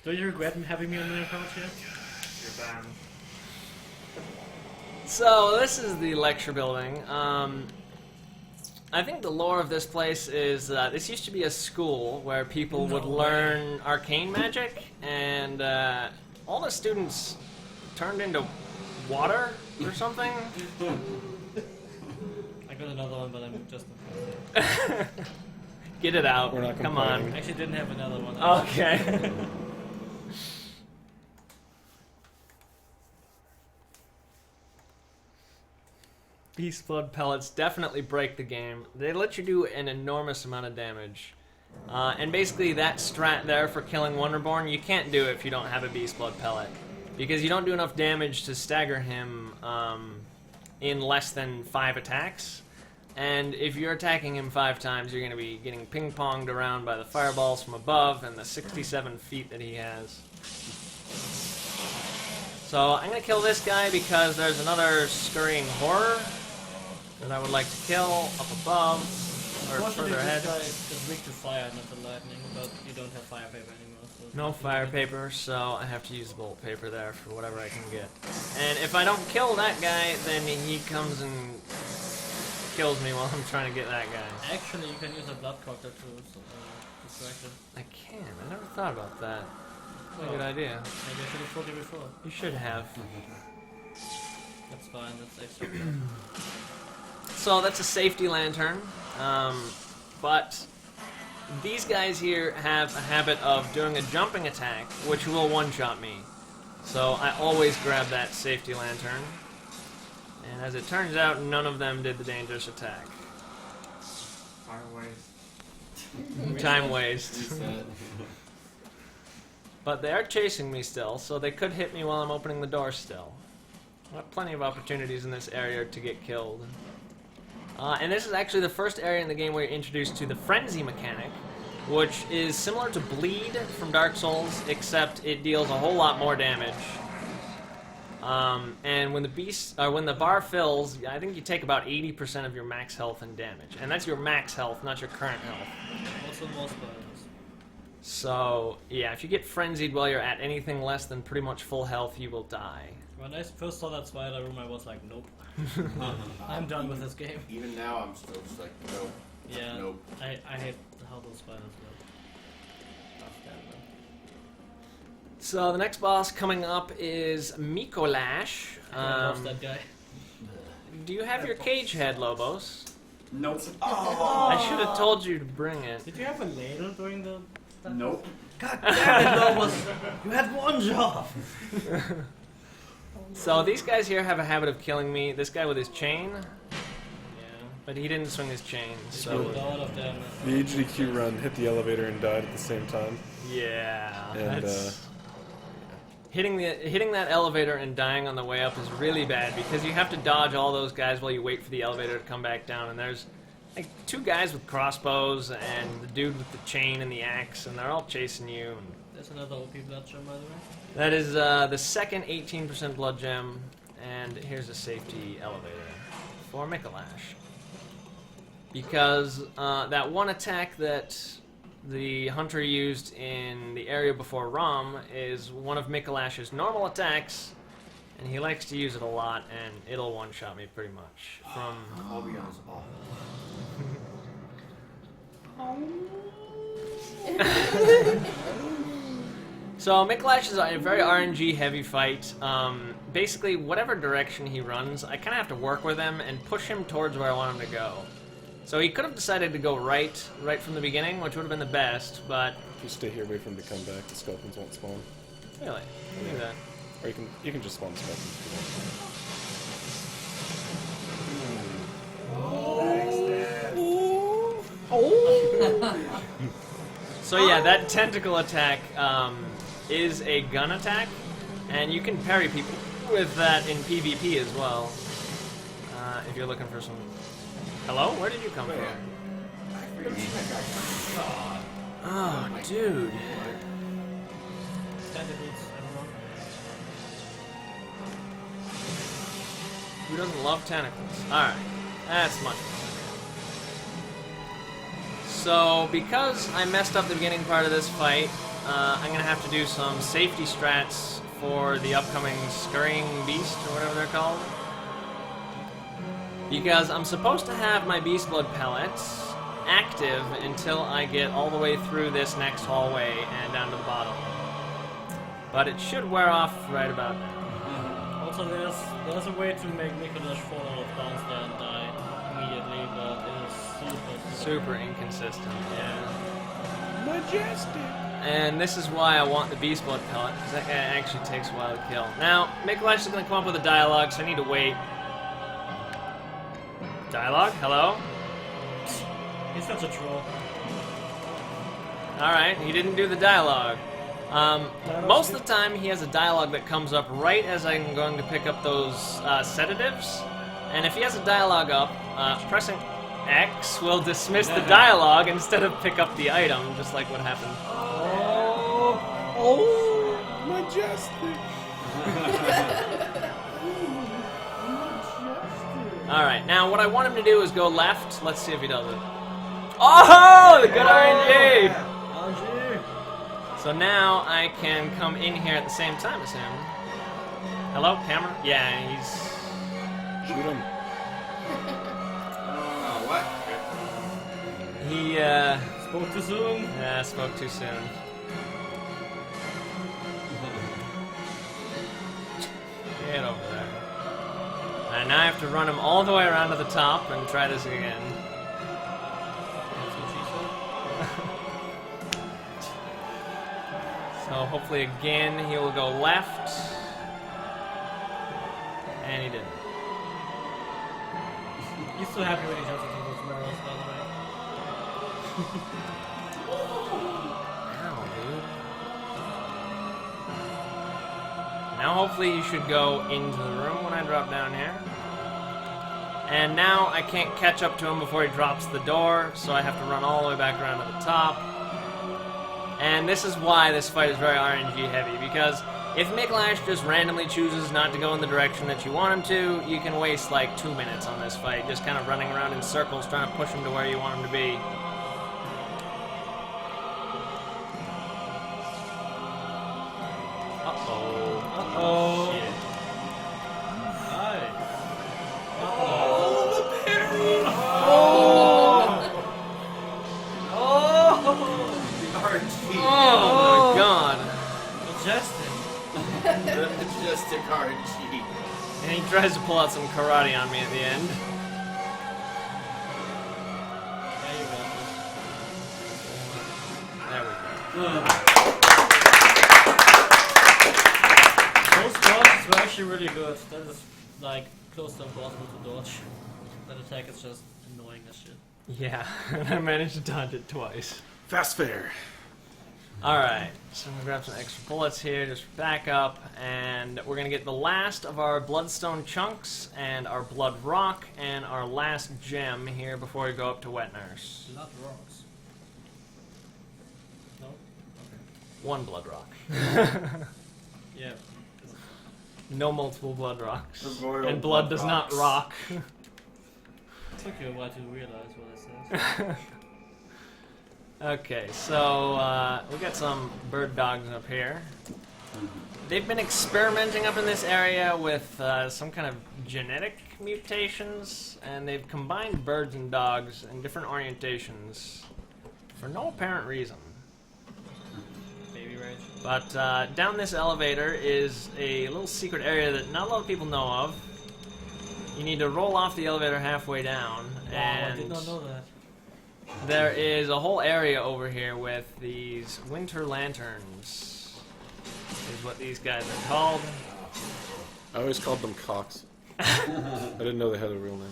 Do you regret having me on the account here? You're banned. So, this is the lecture building. I think the lore of this place is this used to be a school where people would learn arcane magic, and all the students turned into water or something. I got another one, but I'm just... Get it out. We're not Come complaining. on. Actually didn't have another one. Okay. Beast blood pellets definitely break the game. They let you do an enormous amount of damage. And basically that strat there for killing Wonderborn, you can't do it if you don't have a beast blood pellet. Because you don't do enough damage to stagger him in less than 5 attacks. And if you're attacking him 5 times, you're going to be getting ping-ponged around by the fireballs from above and the 67 feet that he has. So I'm going to kill this guy because there's another scurrying horror that I would like to kill up above, or Unfortunately, further ahead. this guy is weak to fire, not to lightning, but you don't have fire paper anymore. So No fire paper, so I have to use bullet paper there for whatever I can get. And if I don't kill that guy, then he comes and kills me while I'm trying to get that guy. Actually, you can use a blood cocktail to distract him. I can. I never thought about that. That's a good idea. Maybe I should have told you before. You should have. That's fine, that's extra. So that's a safety lantern, but these guys here have a habit of doing a jumping attack, which will one-shot me. So I always grab that safety lantern, and as it turns out, none of them did the dangerous attack. Time waste. Time waste. Reset. But they are chasing me still, so they could hit me while I'm opening the door still. I have plenty of opportunities in this area to get killed. And this is actually the first area in the game where you're introduced to the Frenzy mechanic, which is similar to Bleed from Dark Souls, except it deals a whole lot more damage. And when the bar fills, I think you take about 80% of your max health and damage. And that's your max health, not your current health. Also most spiders. So, yeah, if you get frenzied while you're at anything less than pretty much full health, you will die. When I first saw that spider room, I was like, nope. I'm done with this game. Even now, I'm still just like, nope. Yeah. Nope. I hate how those spiders work. So the next boss coming up is Mikolash. I lost that guy. Do you have your cage head, Lobos? Nope. I should have told you to bring it. Did you have a ladle during the stuff? Nope. God damn it, Lobos! You had one job! So these guys here have a habit of killing me. This guy with his chain, Yeah. but he didn't swing his chain, So so a lot of them. The HDQ run hit the elevator and died at the same time. yeah. And, That's... Hitting that elevator and dying on the way up is really bad because you have to dodge all those guys while you wait for the elevator to come back down. And there's like 2 guys with crossbows and the dude with the chain and the axe, and they're all chasing you. And There's another OP blood gem, by the way. that is the second 18% blood gem, and here's a safety elevator for Mikolash. Because that one attack that the hunter used in the area before Rom is one of Mikolash's normal attacks, and he likes to use it a lot, and it'll one-shot me pretty much. From I'll be honest. So Mikolash is a very RNG heavy fight. Basically, whatever direction he runs, I kind of have to work with him and push him towards where I want him to go. So he could have decided to go right from the beginning, which would have been the best, but... If you stay here, wait for him to come back, the skeletons won't spawn. Really? I knew that. Or you can just spawn the skeletons if So yeah, that tentacle attack is a gun attack, and you can parry people with that in PvP as well. If you're looking for some... Hello? Where did you come from? Oh, dude. Tentacles, everyone. Who doesn't love tentacles? Alright, that's much better. So, because I messed up the beginning part of this fight, I'm going to have to do some safety strats for the upcoming Scurrying Beast, or whatever they're called. Because I'm supposed to have my Beast Blood pellets active until I get all the way through this next hallway and down to the bottom. But it should wear off right about now. Also, there's a way to make Mikolash fall out of bounds there and die immediately, but it is Super inconsistent, yeah. Majestic! And this is why I want the Beast Blood pellet, because that guy actually takes a while to kill. Now, Mikolash is going to come up with a dialogue, so I need to wait. Dialogue? Hello? He's such a troll. Alright, he didn't do the dialogue. Most of the time, he has a dialogue that comes up right as I'm going to pick up those sedatives. And if he has a dialogue up, pressing X will dismiss the dialogue instead of pick up the item, just like what happened. Oh, majestic! Alright, now what I want him to do is go left. Let's see if he does it. Oh, the good RNG! So now I can come in here at the same time as him. Hello, camera? Yeah, he's... Shoot him. What? He, Spoke too soon. yeah, spoke too soon. Get over there. And now I have to run him all the way around to the top and try this again. That's what she said. So hopefully again he will go left. And he didn't. He's so happy when he jumps into those barrels, by the way. Ow, dude. Now hopefully you should go into the room when I drop down here. And now I can't catch up to him before he drops the door, so I have to run all the way back around to the top. And this is why this fight is very RNG heavy, because if Micklash just randomly chooses not to go in the direction that you want him to, you can waste like 2 minutes on this fight, just kind of running around in circles trying to push him to where you want him to be. Uh-oh. Uh-oh. Shit. Hi. Oh my god. Majestic. Majestic RNG. And he tries to pull out some karate on me at the end. Yeah, you got this. There we go. Those dodges were actually really good. That is like close to impossible to dodge. That attack is just annoying as shit. Yeah, and I managed to dodge it twice. Fast Faire. Alright, so I'm gonna grab some extra bullets here just for backup, and we're gonna get the last of our bloodstone chunks, and our blood rock, and our last gem here before we go up to Wet Nurse. Blood rocks. No? One blood rock. Yeah. No multiple blood rocks. The royal And blood blood does rocks. not rock. Took you a while to realize what I said. Okay, so we got some bird dogs up here. They've been experimenting up in this area with some kind of genetic mutations, and they've combined birds and dogs in different orientations for no apparent reason. Baby rage. But down this elevator is a little secret area that not a lot of people know of. You need to roll off the elevator halfway down, Wow, and I did not know that. there is a whole area over here with these winter lanterns, is what these guys are called. I always called them cocks. I didn't know they had a real name.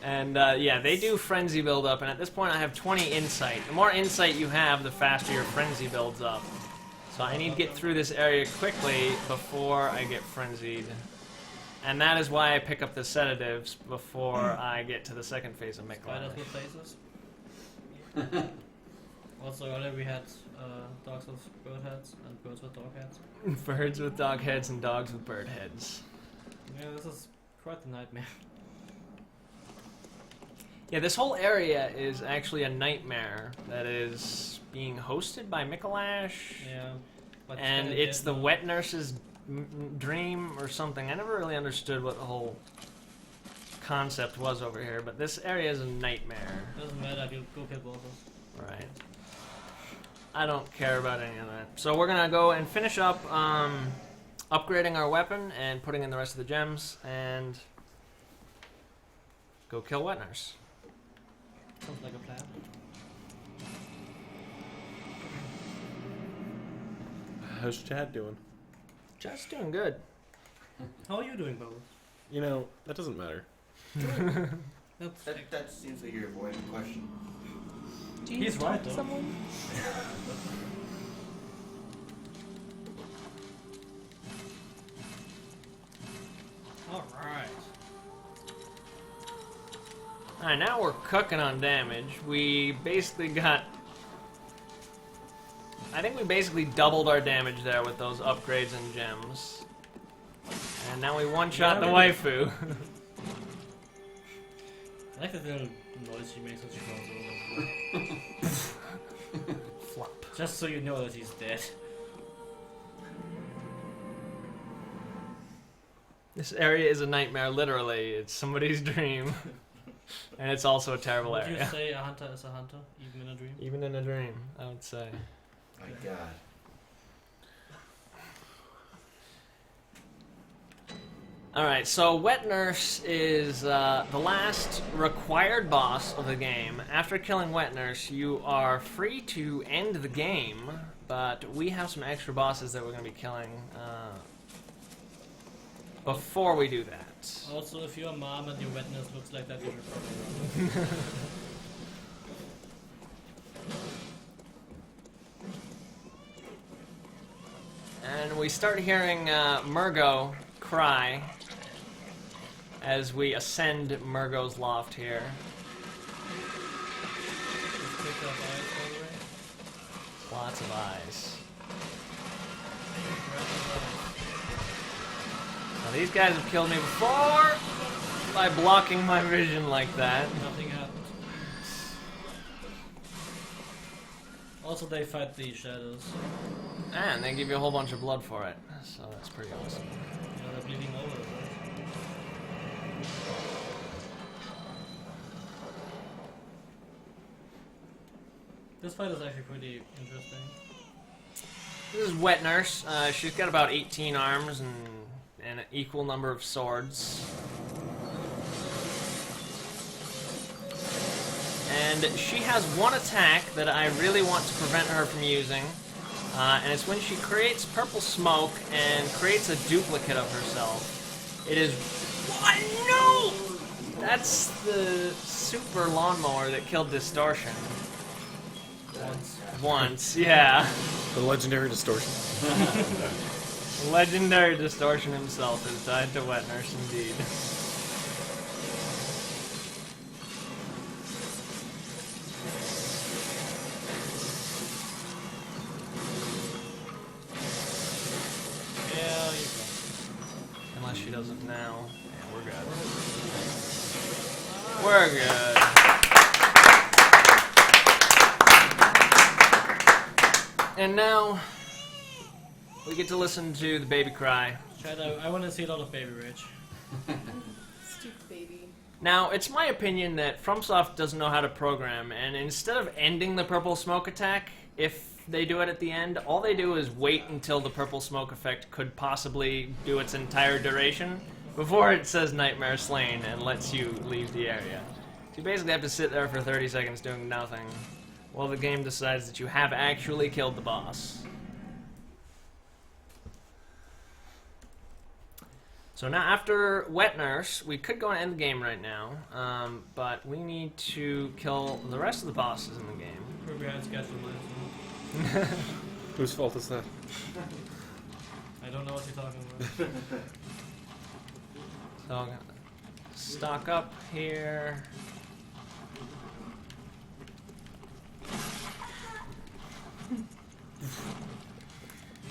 And yeah, they do frenzy build up, and at this point I have 20 insight. The more insight you have, the faster your frenzy builds up. So I need to get through this area quickly before I get frenzied. And that is why I pick up the sedatives before I get to the second phase of Spiders Micklash. with faces. Also, earlier we had dogs with bird heads and birds with dog heads. Birds with dog heads and dogs with bird heads. Yeah, this is quite a nightmare. Yeah, this whole area is actually a nightmare that is being hosted by Micklash. Yeah. But And kinda it's dead the now. wet nurse's dream or something. I never really understood what the whole concept was over here, but this area is a nightmare. Doesn't matter, you go kill both of us. Right. I don't care about any of that. So we're gonna go and finish up upgrading our weapon and putting in the rest of the gems and go kill Wet Nurse. Sounds like a plan. How's Chad doing? Just doing good. How are you doing, Bubbles? You know, that doesn't matter. That seems like you're avoiding the question. Do you He's talk right, to though. someone? Alright. Alright, now we're cooking on damage. We basically got... I think we basically doubled our damage there with those upgrades and gems. And now we one-shot the waifu. I like the little noise she makes when she falls over. Flop. Just so you know that he's dead. This area is a nightmare, literally. It's somebody's dream. And it's also a terrible Would you area. say a hunter is a hunter, even in a dream? Even in a dream, I would say. My God. Alright, so Wet Nurse is the last required boss of the game. After killing Wet Nurse, you are free to end the game, but we have some extra bosses that we're going to be killing before we do that. Also, if you're a mom and your wetness looks like that, you should probably run. we start hearing Murgo cry as we ascend Murgo's loft here. Lots of eyes. Now, these guys have killed me before by blocking my vision like that. Nothing happened. Also, they fight the shadows. And they give you a whole bunch of blood for it, so that's pretty awesome. Yeah, they're bleeding over, right? This fight is actually pretty interesting. This is Wet Nurse. She's got about 18 arms and an equal number of swords. And she has one attack that I really want to prevent her from using. And it's when she creates purple smoke and creates a duplicate of herself. It is... What? No! That's the super lawnmower that killed Distortion. Once, yeah. The legendary Distortion. Legendary Distortion himself has died to Wet Nurse indeed. Yeah, you Unless she doesn't now. Yeah, we're good. We're good. And now, we get to listen to the baby cry. Chad, I want to see a lot of Baby Rage. Stupid baby. Now, it's my opinion that FromSoft doesn't know how to program, and instead of ending the purple smoke attack, if they do it at the end, all they do is wait until the purple smoke effect could possibly do its entire duration before it says Nightmare Slain and lets you leave the area. So you basically have to sit there for 30 seconds doing nothing while the game decides that you have actually killed the boss. So now after Wet Nurse, we could go and end the game right now, but we need to kill the rest of the bosses in the game. We're behind schedule. Whose fault is that? I don't know what you're talking about. So I'm gonna stock up here.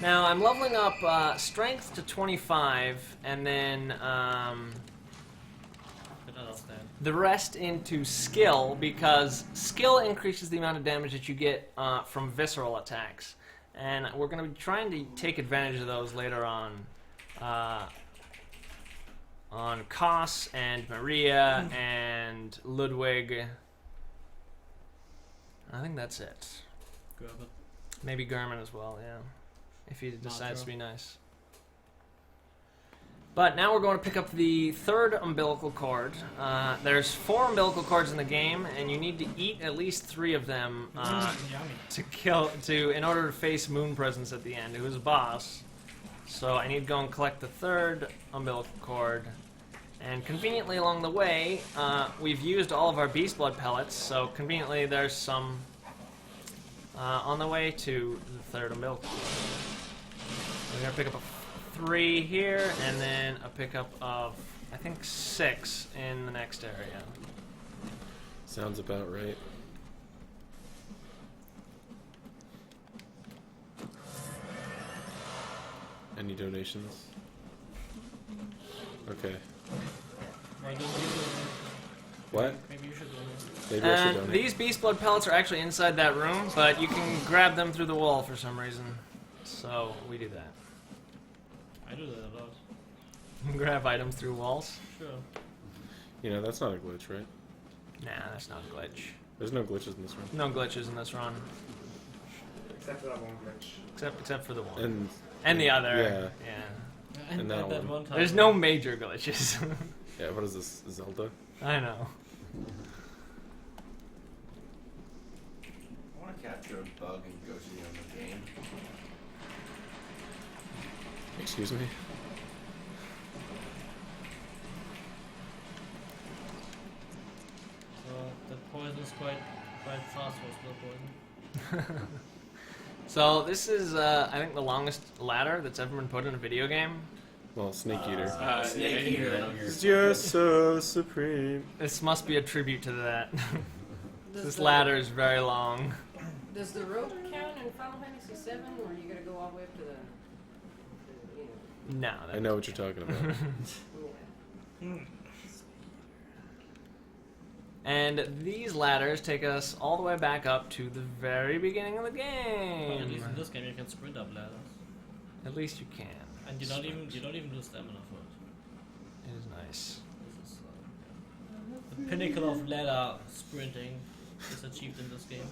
Now I'm leveling up strength to 25, and then the rest into skill, because skill increases the amount of damage that you get from visceral attacks, and we're going to be trying to take advantage of those later on Koss and Maria and Ludwig. I think that's it. Maybe Garmin as well, yeah. If he decides to be nice. But now we're going to pick up the third umbilical cord. There's 4 umbilical cords in the game, and you need to eat at least 3 of them in order to face Moon Presence at the end, who is a boss. So I need to go and collect the third umbilical cord. And conveniently along the way, we've used all of our Beast Blood pellets, so conveniently there's some on the way to the third umbilical cord. We're going to pick up a 3 here, and then a pickup of, I think, 6 in the next area. Sounds about right. Any donations? Okay. Why don't you donate? What? Maybe you should donate. Maybe I should donate. These Beast Blood pellets are actually inside that room, but you can grab them through the wall for some reason. So we do that. I do that a lot. Grab items through walls? Sure. You know, that's not a glitch, right? Nah, that's not a glitch. There's no glitches in this run. No glitches in this run. Except for that one glitch. Except for the one. And the other. Yeah. Yeah. And that one. Time. There's no major glitches. Yeah, what is this? Zelda? I know. I want to capture a bug and go to the end of the game. Excuse me? So the poison is quite fast for slow poison. So this is, I think, the longest ladder that's ever been put in a video game. Well, Snake Eater. Snake Eater. You're so supreme. This must be a tribute to that. Does This the- ladder is very long. Does the rope count in Final Fantasy VII, or are you gonna go all the way up to the you know? No. I know what you're talking about. Yeah. And these ladders take us all the way back up to the very beginning of the Well, game. at least in this game you can sprint up ladders, At least you can. and you don't even lose stamina for it. It is nice. This is the pinnacle of ladder sprinting is achieved in this game.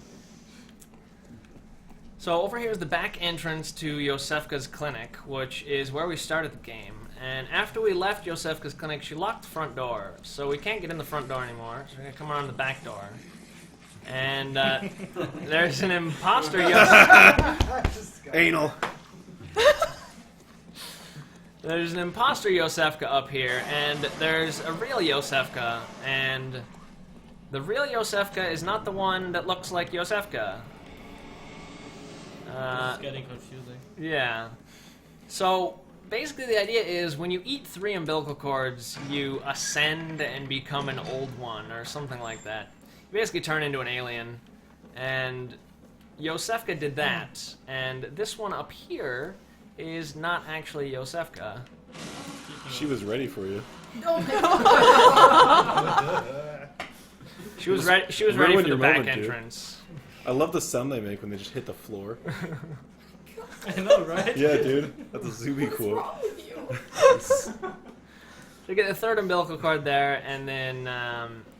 So over here is the back entrance to Yosefka's clinic, which is where we started the game. And after we left Yosefka's clinic, she locked the front door, so we can't get in the front door anymore. So we're gonna come around the back door. And there's an imposter Anal. There's an imposter Yosefka up here, and there's a real Yosefka, and the real Yosefka is not the one that looks like Yosefka. It's getting confusing. Yeah. So basically the idea is when you eat 3 umbilical cords, you ascend and become an old one, or something like that. You basically turn into an alien, and Yosefka did that, and this one up here is not actually Yosefka. She was ready for you. She was ready Ruin for the your back moment, dude. entrance. I love the sound they make when they just hit the floor. I know, right? Yeah, dude. That's a Zuby quote. What's wrong with you? So you get the 3rd umbilical cord there, and then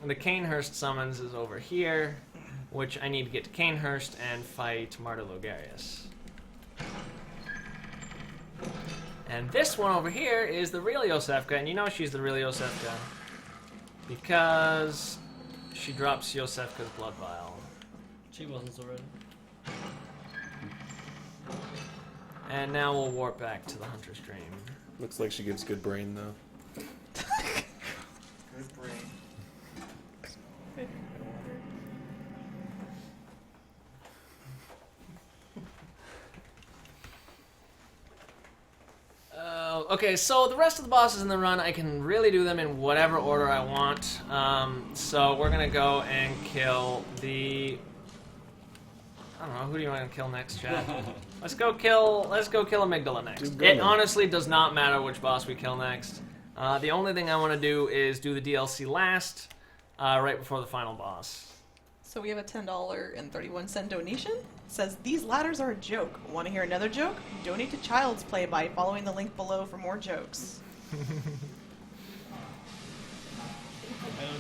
the Canehurst summons is over here, which I need to get to Canehurst and fight Marta Logarius. And this one over here is the real Yosefka, and you know she's the real Yosefka because she drops Yosefka's blood vial. She wasn't so ready. And now we'll warp back to the Hunter's Dream. Looks like she gives good brain, though. Good brain. Okay, so the rest of the bosses in the run, I can really do them in whatever order I want. So we're gonna go and kill the... I don't know, who do you want to kill next, Chad? Let's go kill Amygdala next. Just It go then. honestly does not matter which boss we kill next. The only thing I want to do is do the DLC last, right before the final boss. So we have a $10.31 donation. It says, these ladders are a joke. Want to hear another joke? Donate to Child's Play by following the link below for more jokes.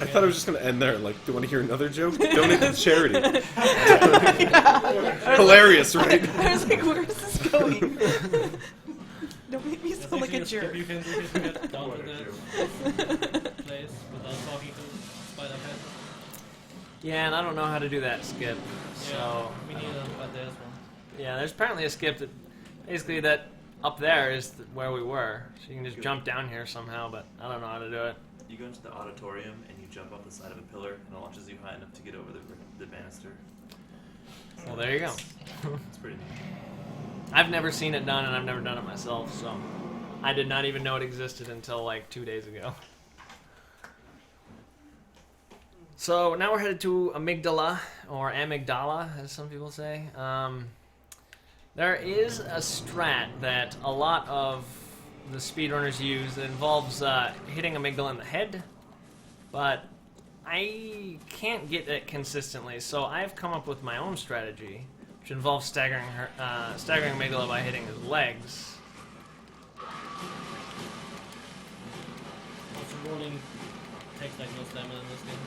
I thought it was just going to end there. Like, do you want to hear another joke? Donate to charity. Hilarious, right? I was like, where is this going? Don't make me sound like a jerk. You can get down to that place without talking to Spider-Man. Yeah, and I don't know how to do that skip. So me neither, but there's one. yeah, there's apparently a skip that basically that up there is where we were. So you can just jump down here somehow, but I don't know how to do it. You go into the auditorium and you jump off the side of a pillar and it launches you high enough to get over the banister. Well, there you go. It's pretty neat. I've never seen it done, and I've never done it myself, so I did not even know it existed until like 2 days ago. So now we're headed to Amygdala, or Amygdala, as some people say. There is a strat that a lot of the speedrunners use that involves hitting Amygdala in the head, but I can't get it consistently, so I've come up with my own strategy, which involves staggering Amygdala by hitting his legs. Also, rolling takes like no stamina in this game.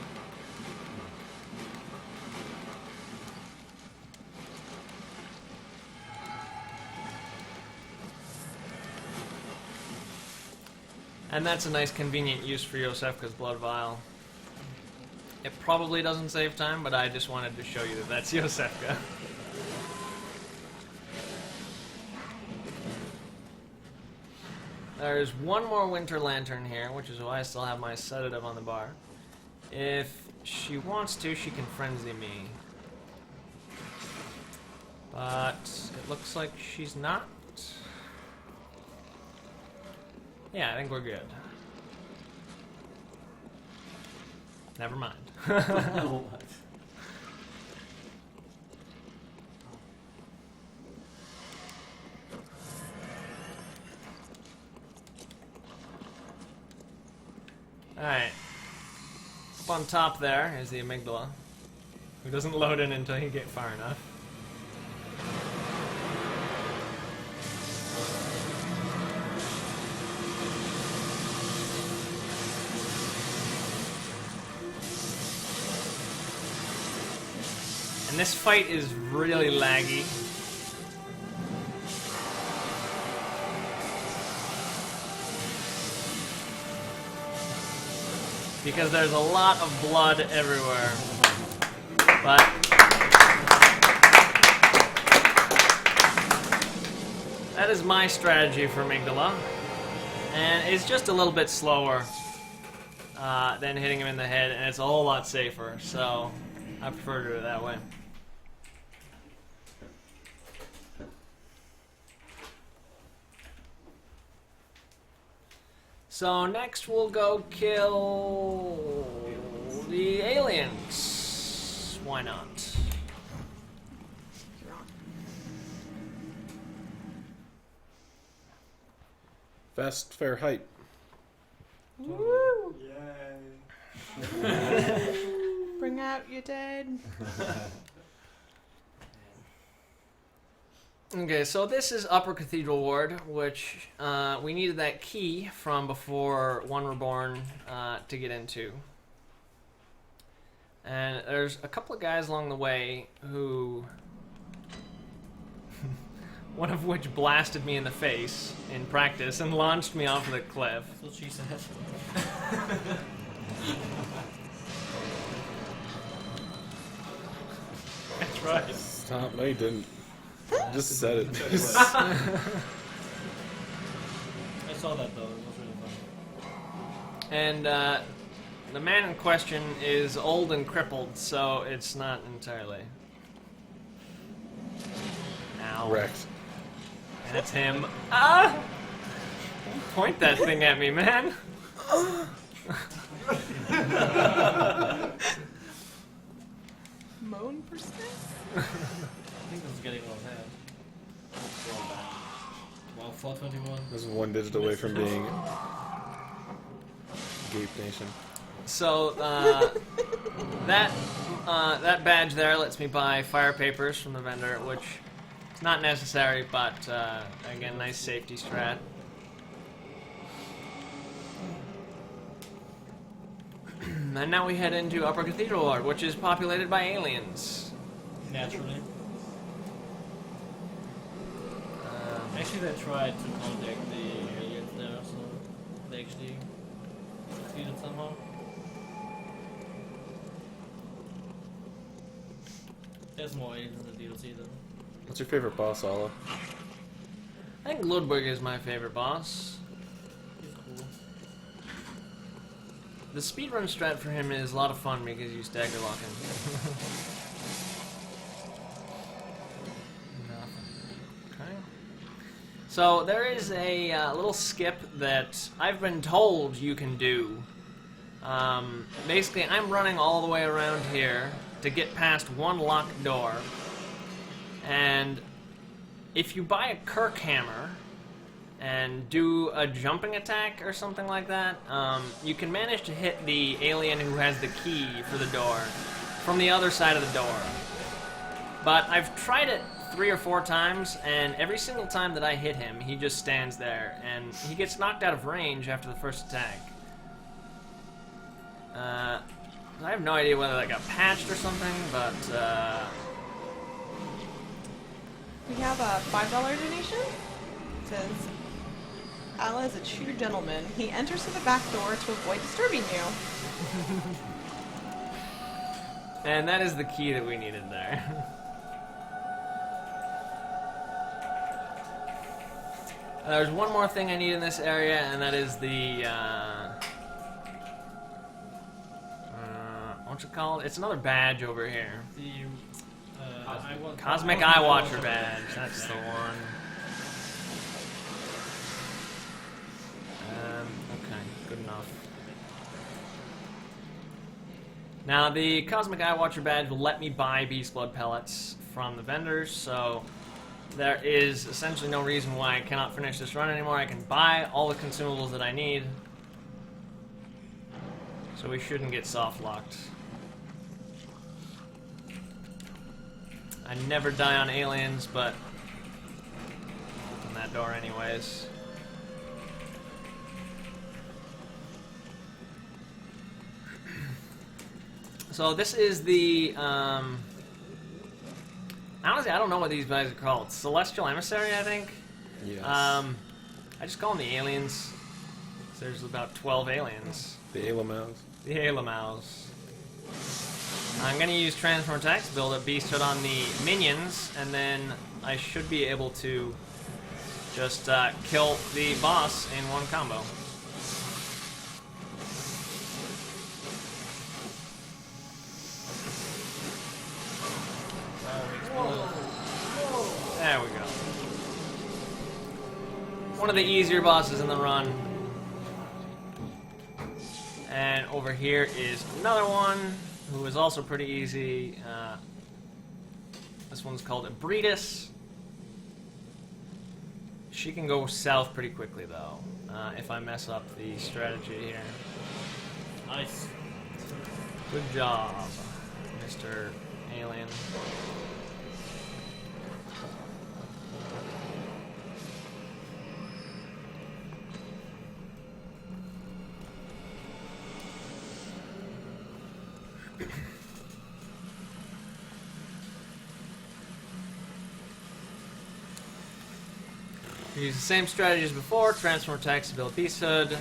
And that's a nice convenient use for Yosefka's blood vial. It probably doesn't save time, but I just wanted to show you that that's Yosefka. There's one more winter lantern here, which is why I still have my sedative on the bar. If she wants to, she can frenzy me. But it looks like she's not. Yeah, I think we're good. Never mind. Oh, what? Alright. Up on top there is the amygdala, who doesn't load in until you get far enough. And this fight is really laggy. Because there's a lot of blood everywhere. But that is my strategy for amygdala. And it's just a little bit slower than hitting him in the head, and it's a whole lot safer, so I prefer to do it that way. So next we'll go kill the aliens. Why not? Fast, fair, hype. Woo! Yay. Bring out your dead. Okay, so this is Upper Cathedral Ward, which we needed that key from before One Reborn to get into. And there's a couple of guys along the way who... one of which blasted me in the face in practice and launched me off of the cliff. That's what she said. I tried. Stop. No, you didn't. Just said it. I saw that though, it was really funny. And the man in question is old and crippled, so it's not entirely. Ow. Wrecked. And it's him. Ah! Don't point that thing at me, man. Moan percent? I think this is getting out of hand. Wow, 421. This is one digit away from being Gape Nation. So that badge there lets me buy fire papers from the vendor, which is not necessary, but again, nice safety strat. And now we head into Upper Cathedral Ward, which is populated by aliens. Naturally. Actually, they tried to contact the aliens there, so they actually succeeded somehow. There's more aliens in the DLC though. What's your favorite boss, Ala? I think Ludwig is my favorite boss. He's cool. The speedrun strat for him is a lot of fun because you stagger lock him. Okay. So there is a little skip that I've been told you can do. Basically, I'm running all the way around here to get past one locked door, and if you buy a Kirk hammer and do a jumping attack or something like that, you can manage to hit the alien who has the key for the door from the other side of the door. But I've tried it 3 or 4 times, and every single time that I hit him, he just stands there, and he gets knocked out of range after the first attack. I have no idea whether that got patched or something, but We have a $5 donation. It says, Ala is a true gentleman. He enters through the back door to avoid disturbing you. and that is the key that we needed there. There's one more thing I need in this area, and that is the what's it called? It's another badge over here. The Cosmic Eye Watcher badge. That's the one. Okay, good enough. Now, the Cosmic Eye Watcher badge will let me buy Beast Blood pellets from the vendors, so there is essentially no reason why I cannot finish this run anymore. I can buy all the consumables that I need, so we shouldn't get soft-locked. I never die on aliens, but open that door anyways. So this is the, honestly, I don't know what these guys are called. Celestial Emissary, I think? Yes. I just call them the aliens. There's about 12 aliens. The Alamows. The Alamows. I'm going to use Transform Attacks, build a Beast Hood on the minions, and then I should be able to just kill the boss in one combo. There we go. One of the easier bosses in the run. And over here is another one who is also pretty easy. This one's called Abretus. She can go south pretty quickly though, if I mess up the strategy here. Nice. Good job, Mr. Alien. Use the same strategy as before, transform attacks to build Beast Hood. Now,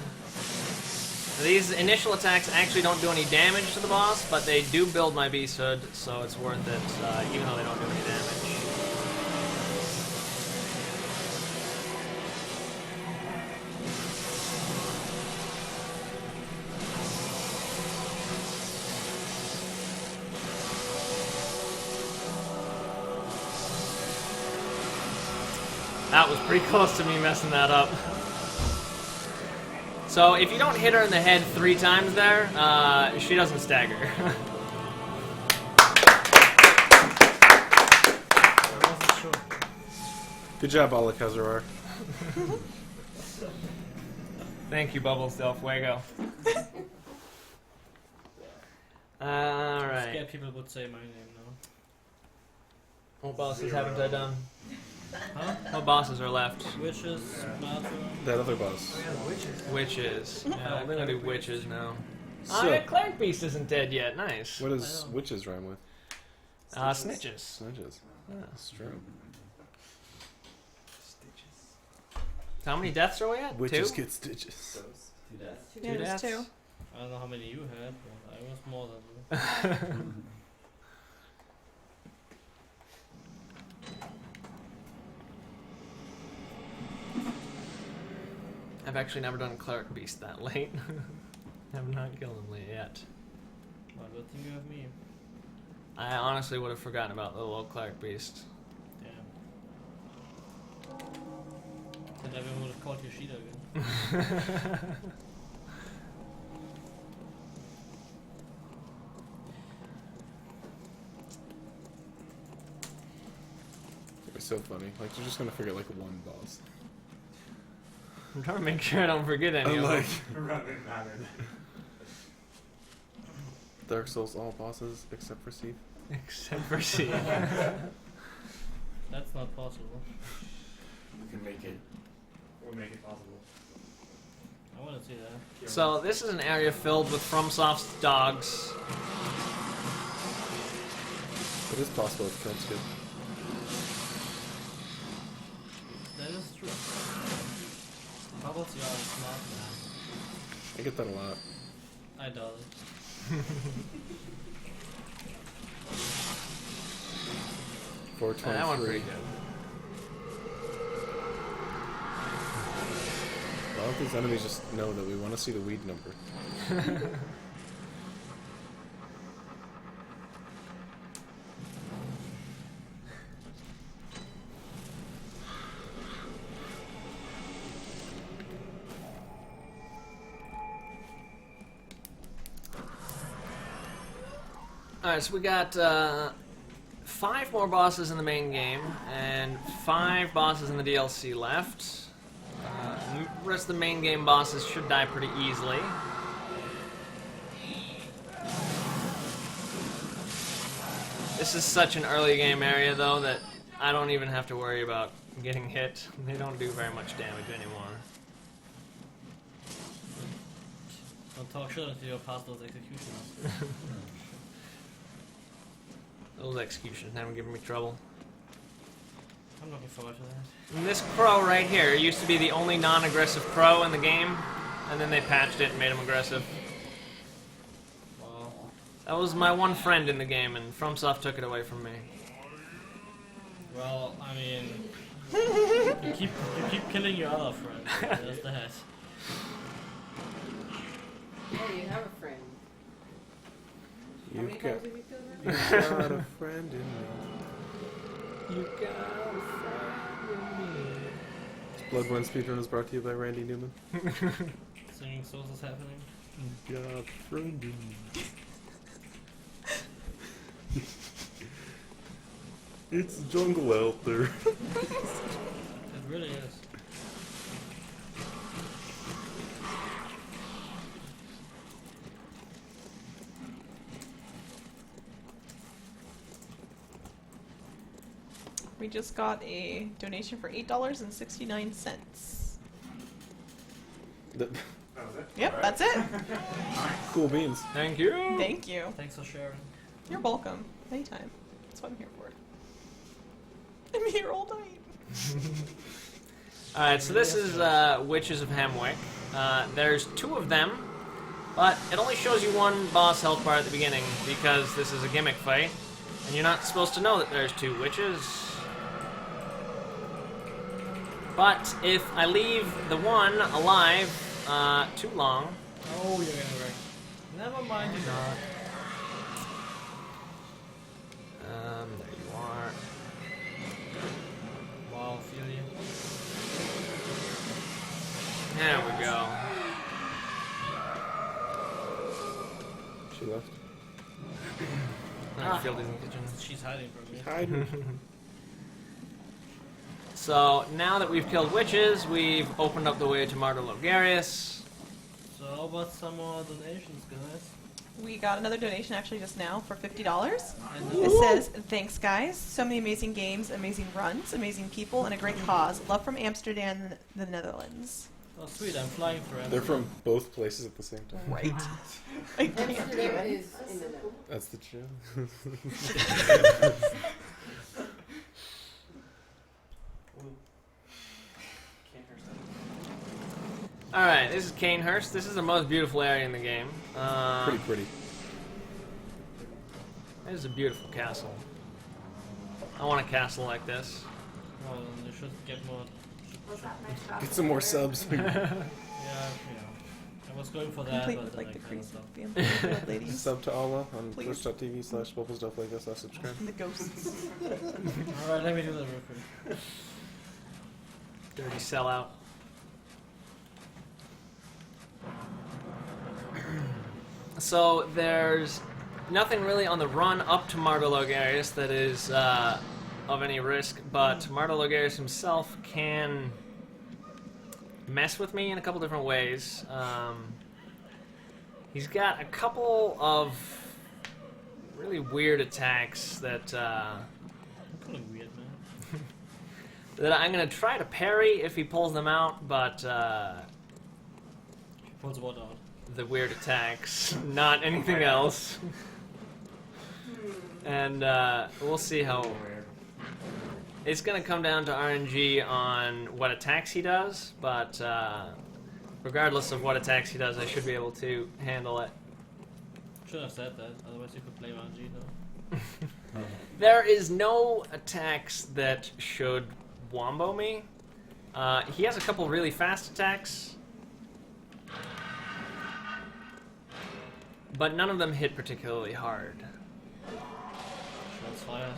these initial attacks actually don't do any damage to the boss, but they do build my Beast Hood, so it's worth it, even though they don't do any damage. That was pretty close to me messing that up. So if you don't hit her in the head 3 times there, she doesn't stagger. Good job, Alakazarar. Thank you, Bubbles Del Fuego. Alright. Scared people would say my name now. What bosses haven't I done? Huh? What bosses are left? Witches, Smarter. That other boss. Witches. Yeah, we're gonna do witches now. So- Oh, Cleric Beast isn't dead yet. Nice. What does witches rhyme with? Snitches. Snitches. Yeah. That's true. So how many deaths are we at? Witches 2? get stitches. 2 deaths. Yeah, Two there's deaths? 2. I don't know how many you had, but I was more than you. I've actually never done Cleric Beast that late. Have not killed him yet. Well, good thing you have me. I honestly would have forgotten about the little Cleric Beast. Damn. Then everyone would have called you Sheeta again. It's so funny. Like, you're just gonna forget, like, one boss. I'm trying to make sure I don't forget any I'm of them. like, Rather than Dark Souls, all bosses except for Steve. Except for C. That's not possible. We can make it. We'll make it possible. I want to see that. So this is an area filled with FromSoft's dogs. It is possible if Kilt's good. That is true. Bubbles, you are a smart man. I get that a lot. I doubt it. That one pretty 423. good. A lot of these enemies just know that we want to see the weed number. Alright, so we got 5 more bosses in the main game, and 5 bosses in the DLC left. The rest of the main game bosses should die pretty easily. This is such an early game area, though, that I don't even have to worry about getting hit. They don't do very much damage anymore. Don't talk shit until you're past those executions. Those executions haven't given me trouble. I'm looking forward to that. And this crow right here used to be the only non-aggressive crow in the game, and then they patched it and made him aggressive. Wow. That was my one friend in the game, and FromSoft took it away from me. Well, I mean, you keep killing your other friend. That's the head. Oh, you have a friend. How many times have you killed her? You got a friend in me. You got a friend in me. This Bloodborne speedrun is brought to you by Randy Newman. Singing souls is happening. You got a friend in me. It's jungle out there. It really is. We just got a donation for $8.69. The- That was it? Yep, that's it. cool beans. Thank you. Thank you. Thanks for sharing. You're welcome. Anytime. That's what I'm here for. I'm here all night. Alright, so this is Witches of Hamwick. There's 2 of them, but it only shows you 1 boss health bar at the beginning because this is a gimmick fight, and you're not supposed to know that there's 2 witches. But if I leave the one alive too long... Oh, you're gonna wreck. Never mind, you're not. There you are. Wow, feel you. There we go. She left. Field in the kitchen. She's hiding from me. Hiding. So, now that we've killed witches, we've opened up the way to Martyr Logarius. So how about some more donations, guys? We got another donation actually just now for $50. And It says, thanks guys, so many amazing games, amazing runs, amazing people, and a great cause. Love from Amsterdam, the Netherlands. oh sweet, I'm flying for They're from both places at the same time. Right. I can't do Amsterdam it. is in the middle. That's the joke. Alright, this is Canehurst. This is the most beautiful area in the game. Pretty. This is a beautiful castle. I want a castle like this. Well, you should get more. Get some more subs. Yeah, you know. I was going for that, Complete but with then like the I kind crazy of stopped. vampire ladies. Sub to Allah on Please. twitch.tv/bubblesdufflake/subscribe. And the ghosts. Alright, let me do that real quick. Dirty sellout. So there's nothing really on the run up to Martyr Logarius that is of any risk, but Martyr Logarius himself can mess with me in a couple different ways. He's got a couple of really weird attacks that I'm kind of weird, man. that I'm gonna try to parry if he pulls them out, but Pulls what out? the weird attacks, not anything else. And we'll see how. It's gonna come down to RNG on what attacks he does, but regardless of what attacks he does, I should be able to handle it. Should have said that, otherwise you could play RNG though. There is no attacks that should wombo me. He has a couple really fast attacks, but none of them hit particularly hard. Shots fired.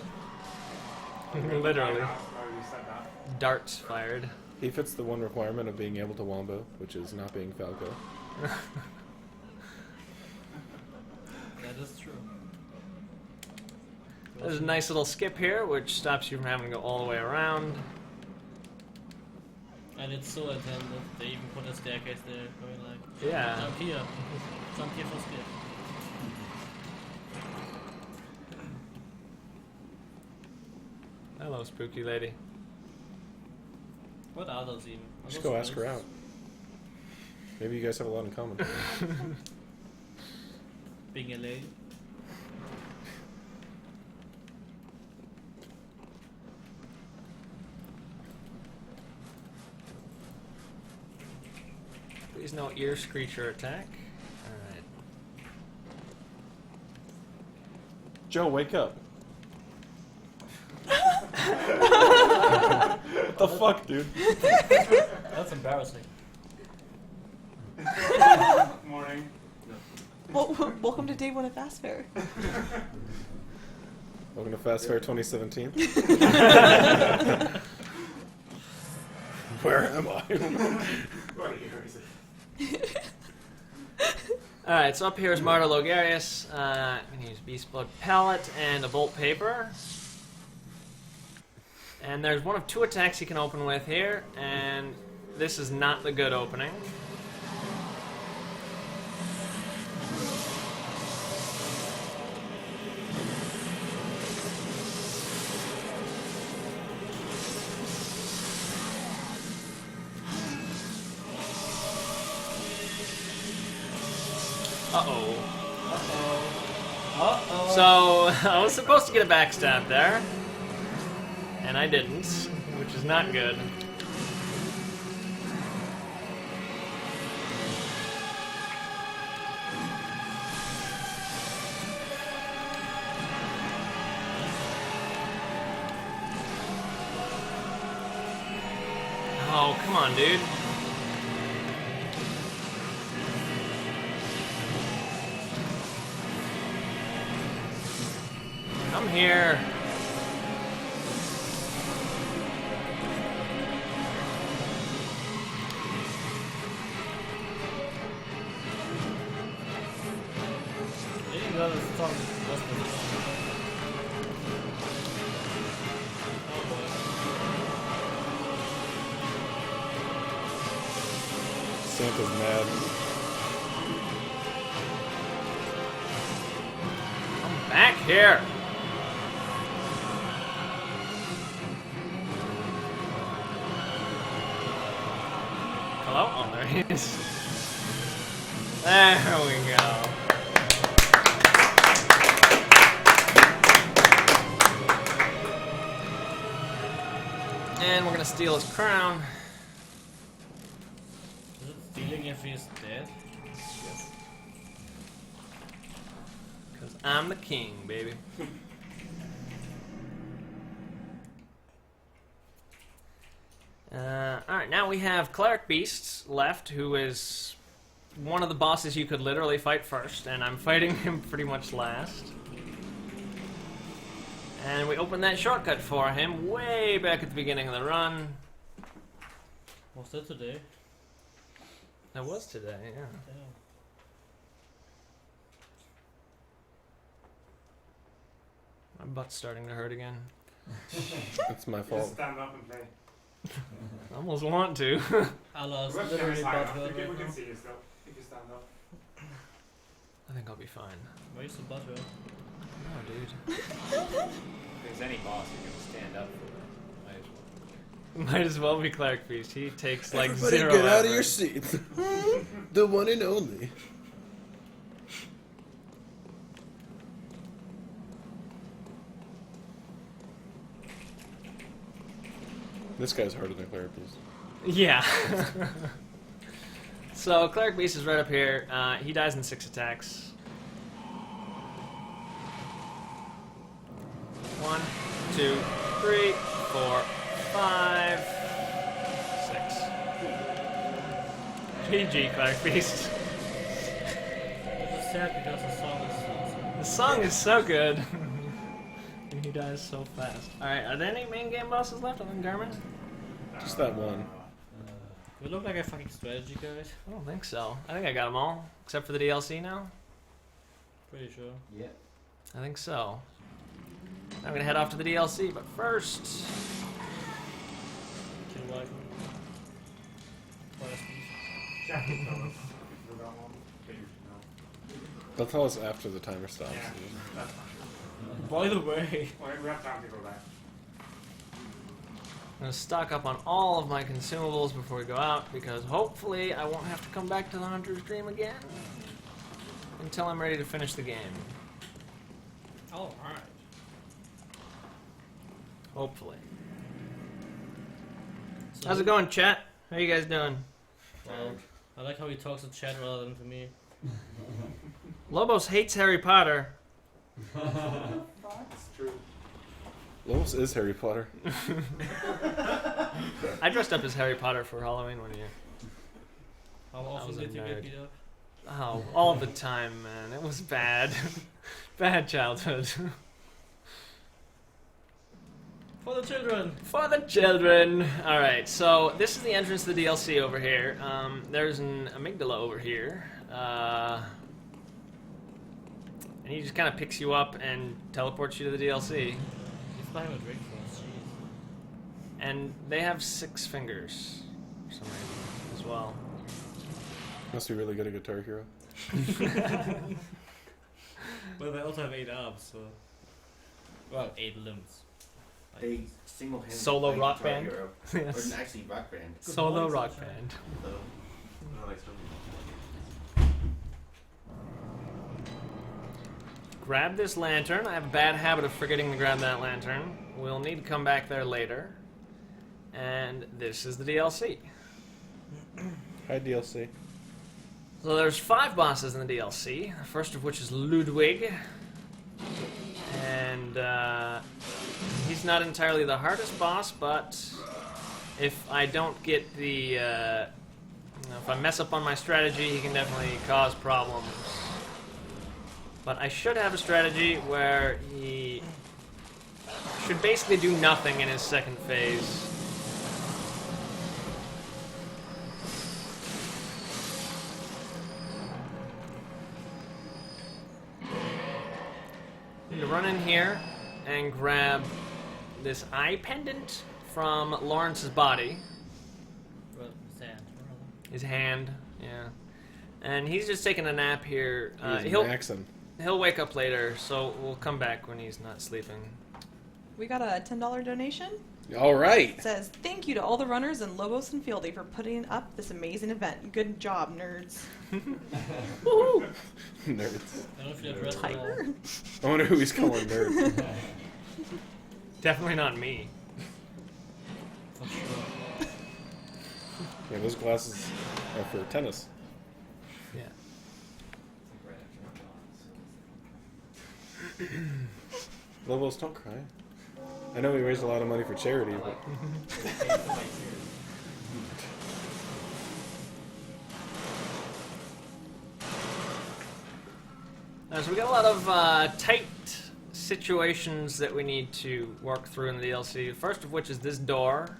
Literally. Why you said that? Darts fired. He fits the one requirement of being able to wombo, which is not being Falco. That is true. There's a nice little skip here, which stops you from having to go all the way around. And it's so intended. They even put a staircase there, going like, Yeah. jump here. Jump here for skip. Hello, spooky lady. What are those even? Are Just those go ask her ghosts? out. Maybe you guys have a lot in common. Being a lady. Please no ear screecher attack. Alright. Joe, wake up. What the fuck, dude? That's embarrassing. Morning. Well, welcome to day one of Fast Fair. Welcome to Fast Fair 2017. Where am I? Right here is it? Alright, so up here is Martyr Logarius. I'm going to use Beast Blood Pellet and a Bolt Paper. And there's one of two attacks you can open with here, and this is not the good opening. Uh-oh. Uh-oh. So, I was supposed to get a backstab there, and I didn't, which is not good. Oh, come on, dude. Come here. They didn't know this song was the Oh boy. Santa's mad. Come back here. Hello? Oh, there he is. There we go. And we're gonna steal his crown. Is it stealing if he's dead? Yes. Because I'm the king, baby. Alright, now we have Cleric Beasts left, who is one of the bosses you could literally fight first, and I'm fighting him pretty much last. And we opened that shortcut for him way back at the beginning of the run. Was that today? That was today, yeah. Damn. My butt's starting to hurt again. It's my Just fault. stand up and play. I almost want to. I lost Webcam literally is high butt enough. hurt We right can now. see you still if you stand up. I think I'll be fine. Where's the butt hurt? Oh, dude. If there's any boss you're gonna stand up for, might as well. Might as well be Cleric Beast. He takes like Everybody zero get out of effort. your seats. The one and only. This guy's harder than Cleric Beast. Yeah. So Cleric Beast is right up here. He dies in 6 attacks. 1, 2, 3, 4, 5, 6. GG, Cleric Beast. It's just sad because the song is awesome. The song is so good. And he dies so fast. Alright, are there any main game bosses left other than Garmin? Just that one. We look like a fucking strategy guys. I don't think so. I think I got them all. Except for the DLC now? Pretty sure. Yeah. I think so. I'm gonna head off to the DLC, but first, Kill like F.A.S.T. Check it, fellas. For that one. But you should know. They'll tell us after the timer stops. Yeah, that's fine. By the way, Well, we have time to go back. I'm gonna stock up on all of my consumables before we go out, because hopefully I won't have to come back to the Hunter's Dream again until I'm ready to finish the game. all right. Hopefully. So, How's it going, chat? How you guys doing? Well, I like how he talks to chat rather than to me. Lobos hates Harry Potter. That's true. Lobos is Harry Potter. I dressed up as Harry Potter for Halloween one year. How was often a did you nerd. get beat up? Oh, all the time, man. It was bad. Bad childhood. For the children! For the children! Alright, so this is the entrance to the DLC over here. There's an amygdala over here. And he just kind of picks you up and teleports you to the DLC. He's buying a drink for us, jeez. And they have 6 fingers for some reason as well. Must be really good at Guitar Hero. Well, they also have 8 arms, so. Well, 8 limbs. They single-handedly Solo played rock Guitar band? Hero. Yes. Or actually rock band. Solo morning, rock sunshine. band. So, No, like some. Grab this lantern. I have a bad habit of forgetting to grab that lantern. We'll need to come back there later. And this is the DLC. Hi, DLC. So there's 5 bosses in the DLC. The first of which is Ludwig. And he's not entirely the hardest boss, but if I don't get the... if I mess up on my strategy, he can definitely cause problems. But I should have a strategy where he should basically do nothing in his second phase. Need to run in here and grab this eye pendant from Lawrence's body. Well, sand. His hand, yeah. And he's just taking a nap here. He's maxing. He'll wake up later, so we'll come back when he's not sleeping. We got a $10 donation. All right. It says, thank you to all the runners in Lobos and Fieldy for putting up this amazing event. Good job, nerds. Woohoo! Nerds. I don't know if you addressed it all. Tiger? I wonder who he's calling nerd. Definitely not me. For sure. Yeah, those glasses are for tennis. Yeah. Lobos, don't cry. I know we raised a lot of money for charity, but So we got a lot of tight situations that we need to work through in the DLC. First of which is this door.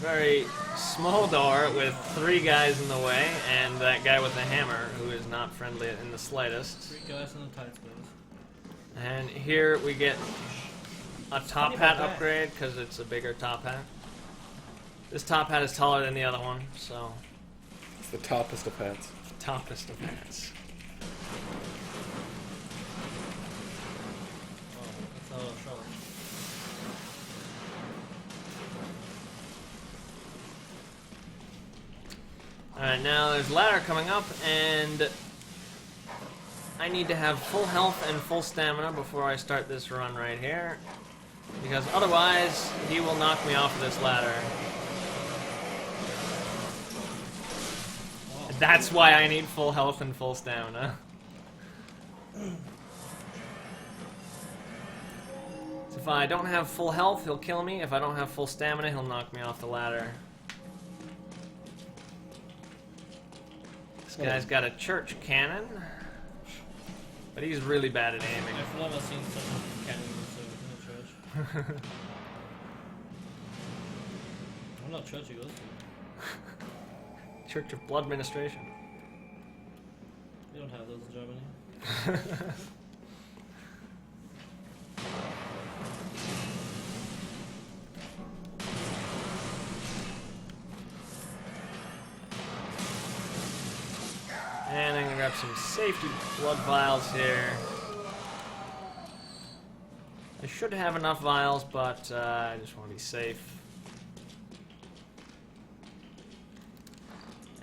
Very small door with 3 guys in the way, and that guy with the hammer, who is not friendly in the slightest. 3 guys in a tight space. And here we get a top hat upgrade, because it's a bigger top hat. This top hat is taller than the other one, so... it's the toppest of hats. Toppest of hats. Oh, that's not a shower. Alright, now there's a ladder coming up, and I need to have full health and full stamina before I start this run right here, because otherwise he will knock me off of this ladder. That's why I need full health and full stamina. So if I don't have full health, he'll kill me. If I don't have full stamina, he'll knock me off the ladder. This guy's got a church cannon, but he's really bad at aiming. I've never seen such a cannon in a church. I'm not church he goes to. Church of Blood Administration. We don't have those in Germany. And I'm gonna grab some safety blood vials here. I should have enough vials, but I just want to be safe.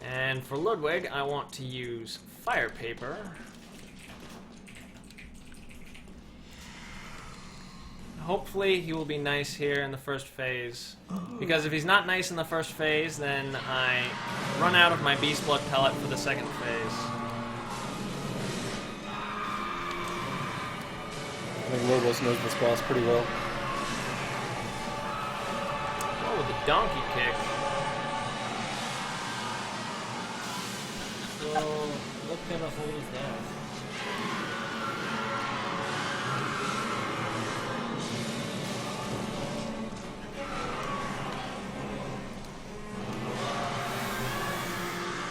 And for Ludwig, I want to use fire paper. Hopefully he will be nice here in the first phase. Because if he's not nice in the first phase, then I run out of my Beast Blood pellet for the second phase. I think Lobos knows this boss pretty well. Oh, with the donkey kick. So, what kind of hole is that?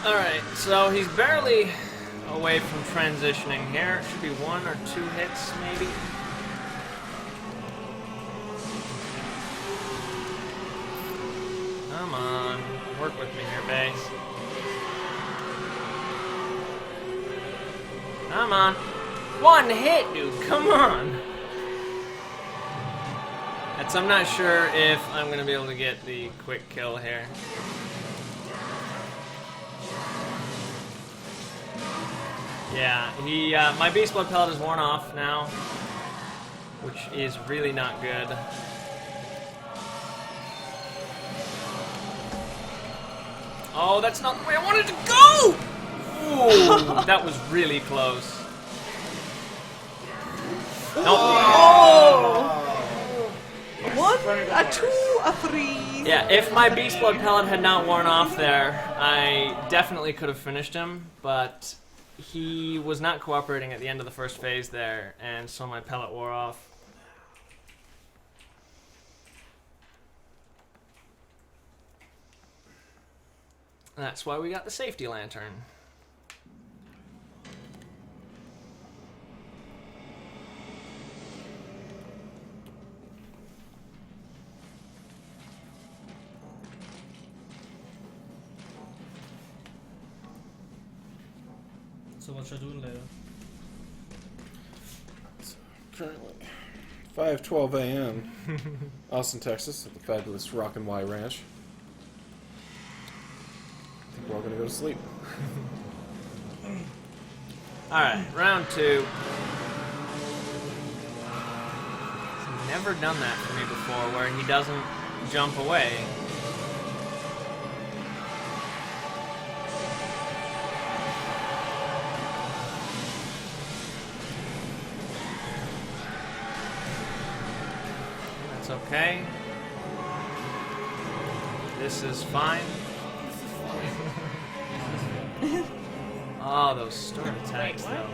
Alright, so he's barely away from transitioning here. It should be 1 or 2 hits, maybe. Come on, work with me here, base. Come on. 1 hit, dude, come on. I'm not sure if I'm going to be able to get the quick kill here. Yeah, my Beast Blood pellet is worn off now, which is really not good. Oh, that's not the way I wanted to go! Ooh, that was really close. Nope. Oh! 1, a 2, a 3. Yeah, if my Beast Blood pellet had not worn off there, I definitely could have finished him, but he was not cooperating at the end of the first phase there, and so my pellet wore off. That's why we got the safety lantern. So what should I do later? Currently 5:12 a.m. Austin, Texas, at the fabulous Rock and Y Ranch. I think we're all gonna go to sleep. Alright, round 2. He's never done that for me before, where he doesn't jump away. That's okay. This is fine. Oh, those storm attacks, though.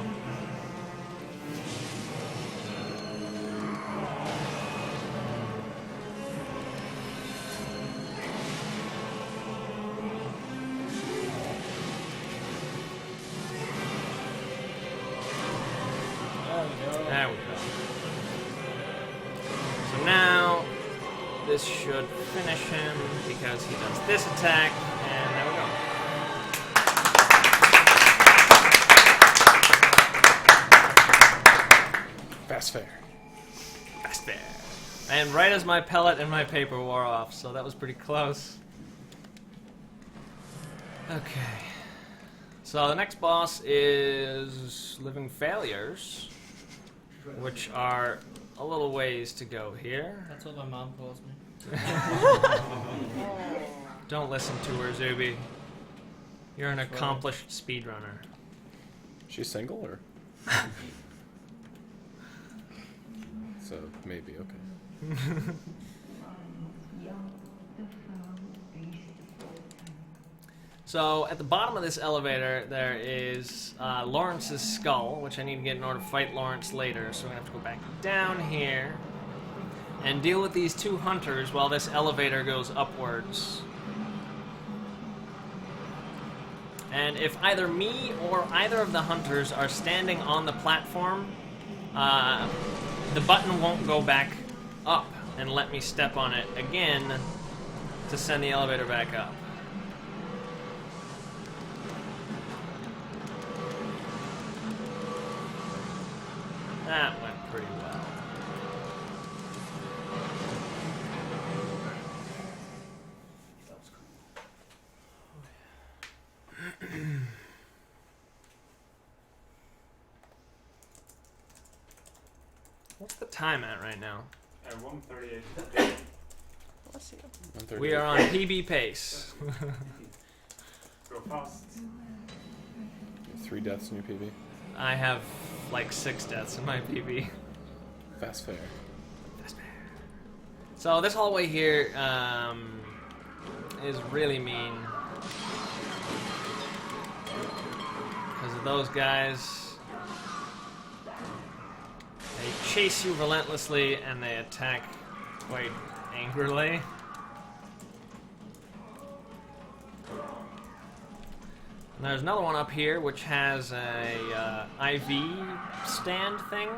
There we go. So now, this should finish him because he does this attack, and there we go. F.A.S.T. F.A.S.T. And right as my pellet and my paper wore off, so that was pretty close. Okay. So the next boss is Living Failures, which are a little ways to go here. That's what my mom calls me. Don't listen to her, Zuby. You're an accomplished speedrunner. She's single, or? So, maybe, okay. So, at the bottom of this elevator, there is Lawrence's skull, which I need to get in order to fight Lawrence later. So, we're going to have to go back down here and deal with these 2 hunters while this elevator goes upwards. And if either me or either of the hunters are standing on the platform, the button won't go back up and let me step on it again to send the elevator back up. That went pretty well. That was cool. What's the time at right now? 1:38. Bless you. 138. We are on PB pace. Go fast. 3 deaths in your PB. I have like 6 deaths in my PB. Fast Faire. So this hallway here is really mean because of those guys. They chase you relentlessly and they attack quite angrily. And there's another one up here which has a IV stand thing. I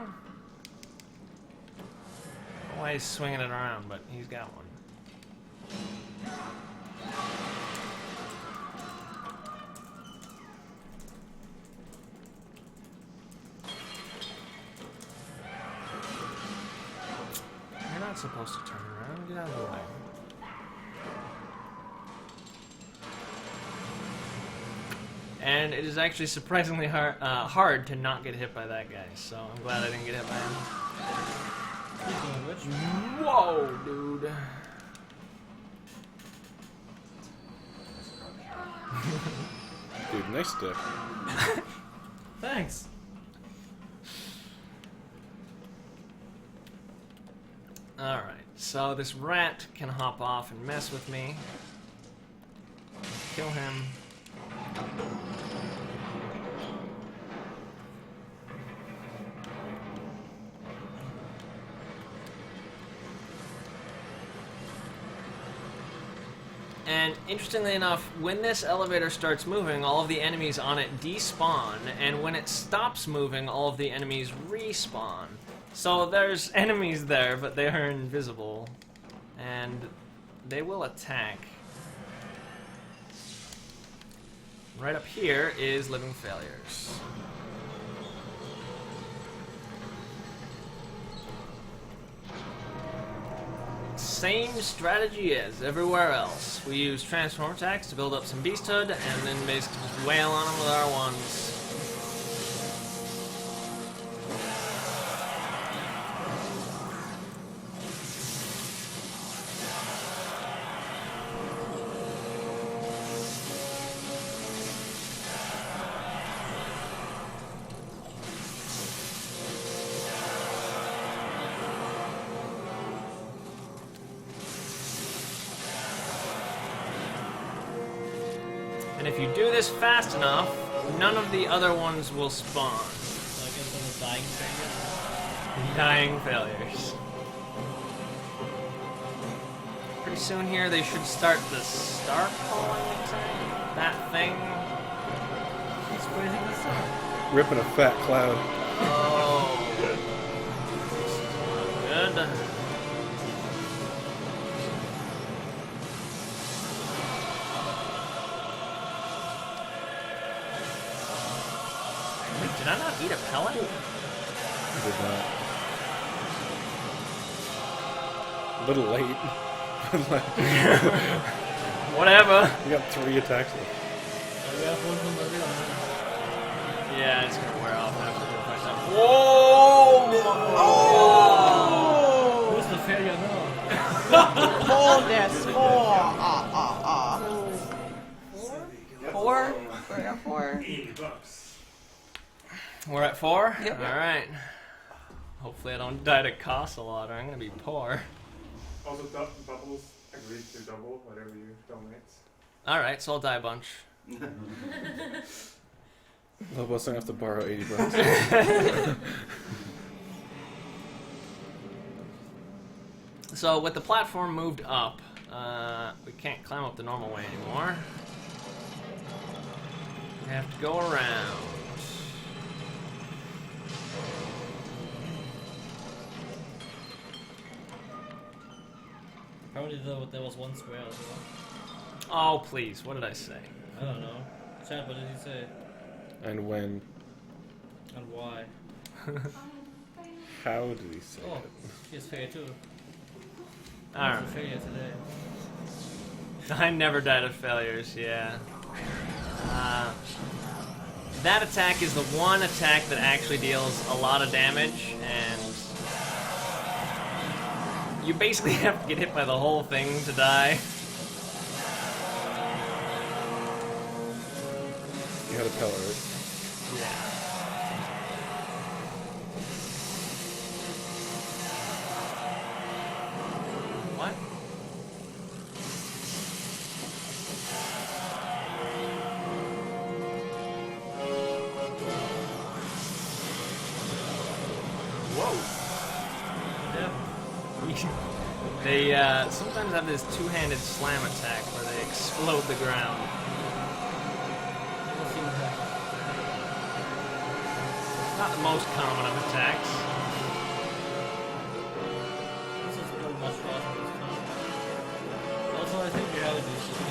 don't know why he's swinging it around, but he's got one. You're not supposed to turn around. Get out of the way. And it is actually surprisingly hard to not get hit by that guy, so I'm glad I didn't get hit by him. Whoa, dude. Dude, nice stick. Thanks. Alright, so this rat can hop off and mess with me. Kill him. And interestingly enough, when this elevator starts moving, all of the enemies on it despawn, and when it stops moving, all of the enemies respawn. So there's enemies there, but they are invisible, and they will attack. Right up here is living failures. Same strategy as everywhere else. We use transform attacks to build up some beasthood, and then basically just wail on them with our ones. And if you do this fast enough, none of the other ones will spawn. So I guess I'm a dying failure. Dying failures. Pretty soon here they should start the star calling attack. That thing. He's raising the sun. Ripping a fat cloud. Oh. Good. Wait, did I not eat a pellet? I did not. A little late. Whatever. You got 3 attacks left. I got one from everyone. Yeah, it's gonna wear off after the first time. Whoa! Who's the failure now? Hold this. 4. We're at 4. $80. We're at 4? Yep. Alright. Hopefully I don't die to cost a lot or I'm gonna be poor. Also, doubles agreed to double whatever you donate. Alright, so I'll die a bunch. Lobos don't have to borrow $80. So with the platform moved up, we can't climb up the normal way anymore. We have to go around. Apparently there was one square as well. Oh, please. What did I say? I don't know. Chad, what did he say? And when? And why? How did he say Oh, it? he has failure too. Alright. He's a failure today. I never died of failures, yeah. That attack is the one attack that actually deals a lot of damage, and you basically have to get hit by the whole thing to die. You had a pellet, right? Yeah. What? Whoa. They sometimes have this two-handed slam attack where they explode the ground. Not the most common of attacks. This is pretty much faster this time. Also, I think reality is just the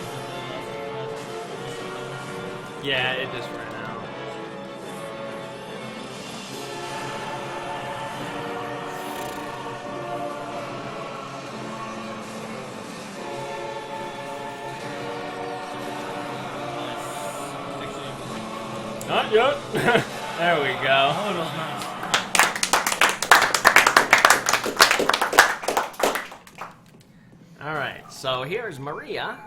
Yeah, it just ran out. Not yet. There we go. Oh, it was nice. Alright, so here's Maria.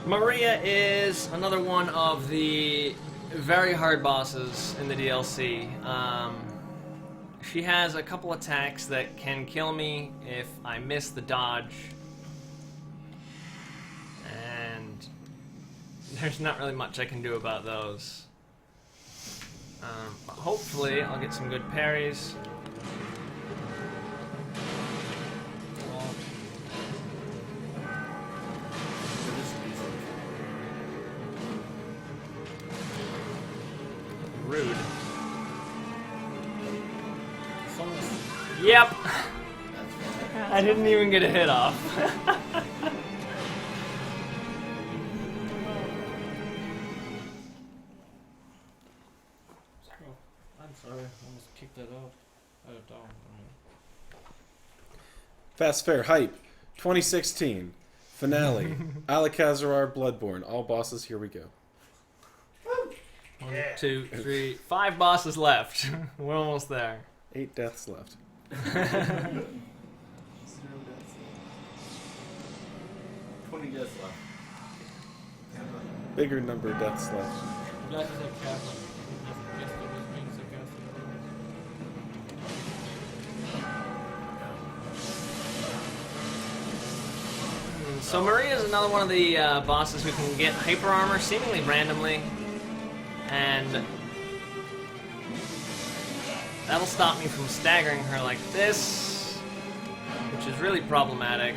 Maria is another one of the very hard bosses in the DLC. She has a couple attacks that can kill me if I miss the dodge. And there's not really much I can do about those. But hopefully I'll get some good parries. Rude. Yep. I didn't even get a hit off. I'm sorry, I almost kicked that out. Down. Fast Fair Hype 2016 Finale Alakazarar Bloodborne. All bosses, here we go. 1, 2, 3, 5 bosses left. We're almost there. 8 deaths left. 0 deaths. 20 deaths left. Bigger number of deaths left. That is a Catholic. Just was being sarcastic. So Maria is another one of the bosses who can get hyper armor seemingly randomly, and that'll stop me from staggering her like this, which is really problematic.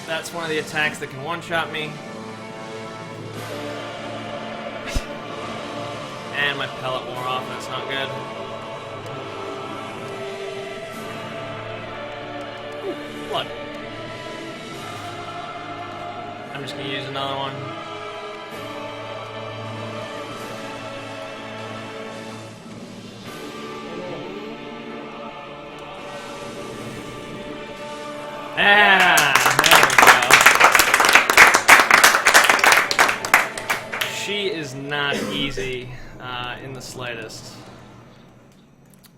That's one of the attacks that can one-shot me. And my pellet wore off, that's not good. Ooh, blood. I'm just gonna use another one. She is not easy in the slightest.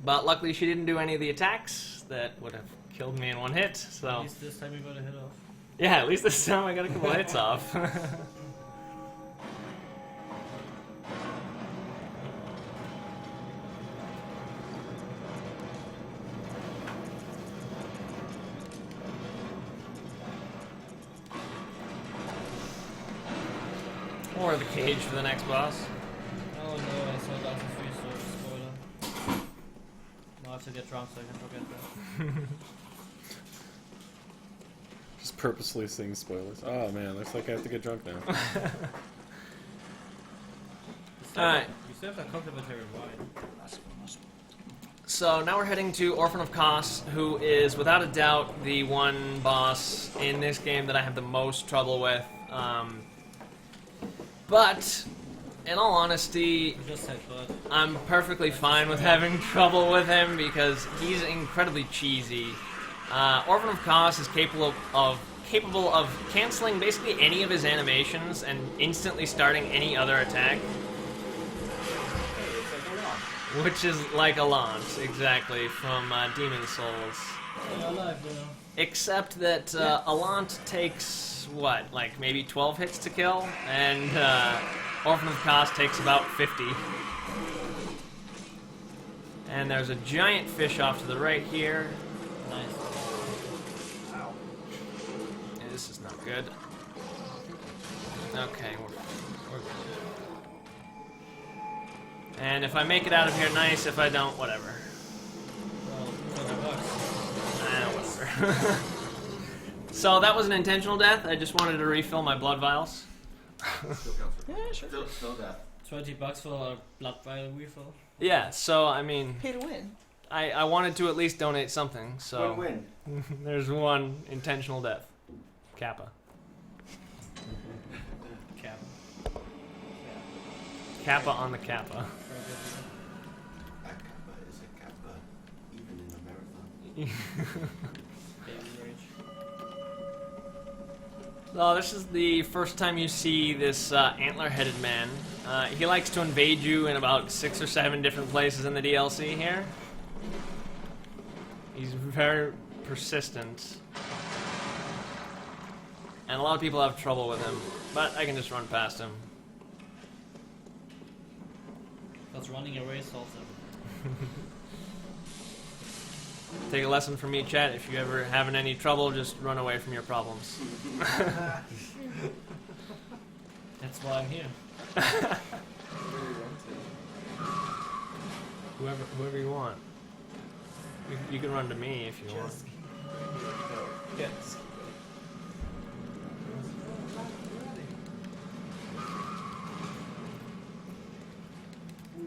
But luckily she didn't do any of the attacks that would have killed me in one hit, so... At least this time you got a hit off. Yeah, at least this time I got a couple of hits off. Or the cage for the next boss. Oh no, I saw Dark Souls 3, so spoiler. Now I have to get drunk so I can forget that. Just purposely seeing spoilers. Oh man, looks like I have to get drunk now. Alright. You still have that complimentary wine. So now we're heading to Orphan of Kos, who is without a doubt the one boss in this game that I have the most trouble with. But, in all honesty, I'm perfectly fine with having trouble with him because he's incredibly cheesy. Orphan of Kos is capable of canceling basically any of his animations and instantly starting any other attack. Which is like a launch, exactly, from Demon Souls. Except that Alant takes, what, like maybe 12 hits to kill? And Orphan of Kos takes about 50. And there's a giant fish off to the right here. Nice. Yeah, this is not good. Okay, we're good. And if I make it out of here, nice. If I don't, whatever. Whatever. So that was an intentional death. I just wanted to refill my blood vials. Yeah, sure. Still death. $20 for a blood vial refill. Yeah, so I mean, Pay to win. I wanted to at least donate something. So Win. there's one intentional death. Kappa. Cap. Kappa on the Kappa. A kappa is a kappa, even in a marathon. So this is the first time you see this antler-headed man. He likes to invade you in about 6 or 7 different places in the DLC here. He's very persistent. And a lot of people have trouble with him, but I can just run past him. Because running away solves them. Take a lesson from me, chat. If you ever having any trouble, just run away from your problems. That's why I'm here. Whoever you want. You can run to me if you want. Yes.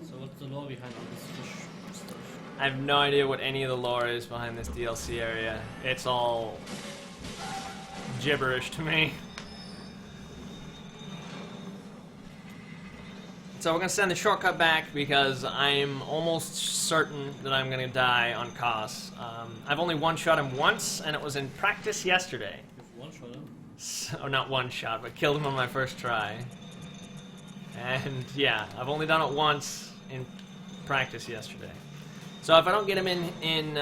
So what's the lore behind all this fish stuff? I have no idea what any of the lore is behind this DLC area. It's all gibberish to me. So we're going to send the shortcut back because I'm almost certain that I'm going to die on Kos. I've only one-shot him once, and it was in practice yesterday. You've one-shot him? So, not one shot, but killed him on my first try. And yeah, I've only done it once in practice yesterday. So if I don't get him in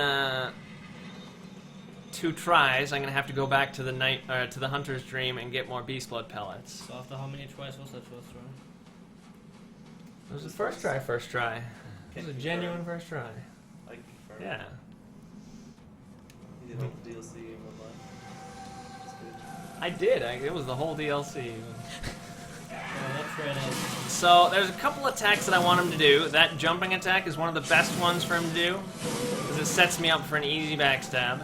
2 tries, I'm gonna have to go back to the Hunter's Dream and get more Beast Blood pellets. So after how many tries was that first try? It was the first try. It was a genuine first try. I can confirm. Yeah. You did all the DLC in one line. That's good. I did. It was the whole DLC. That's very nice. So there's a couple attacks that I want him to do. That jumping attack is one of the best ones for him to do, because it sets me up for an easy backstab.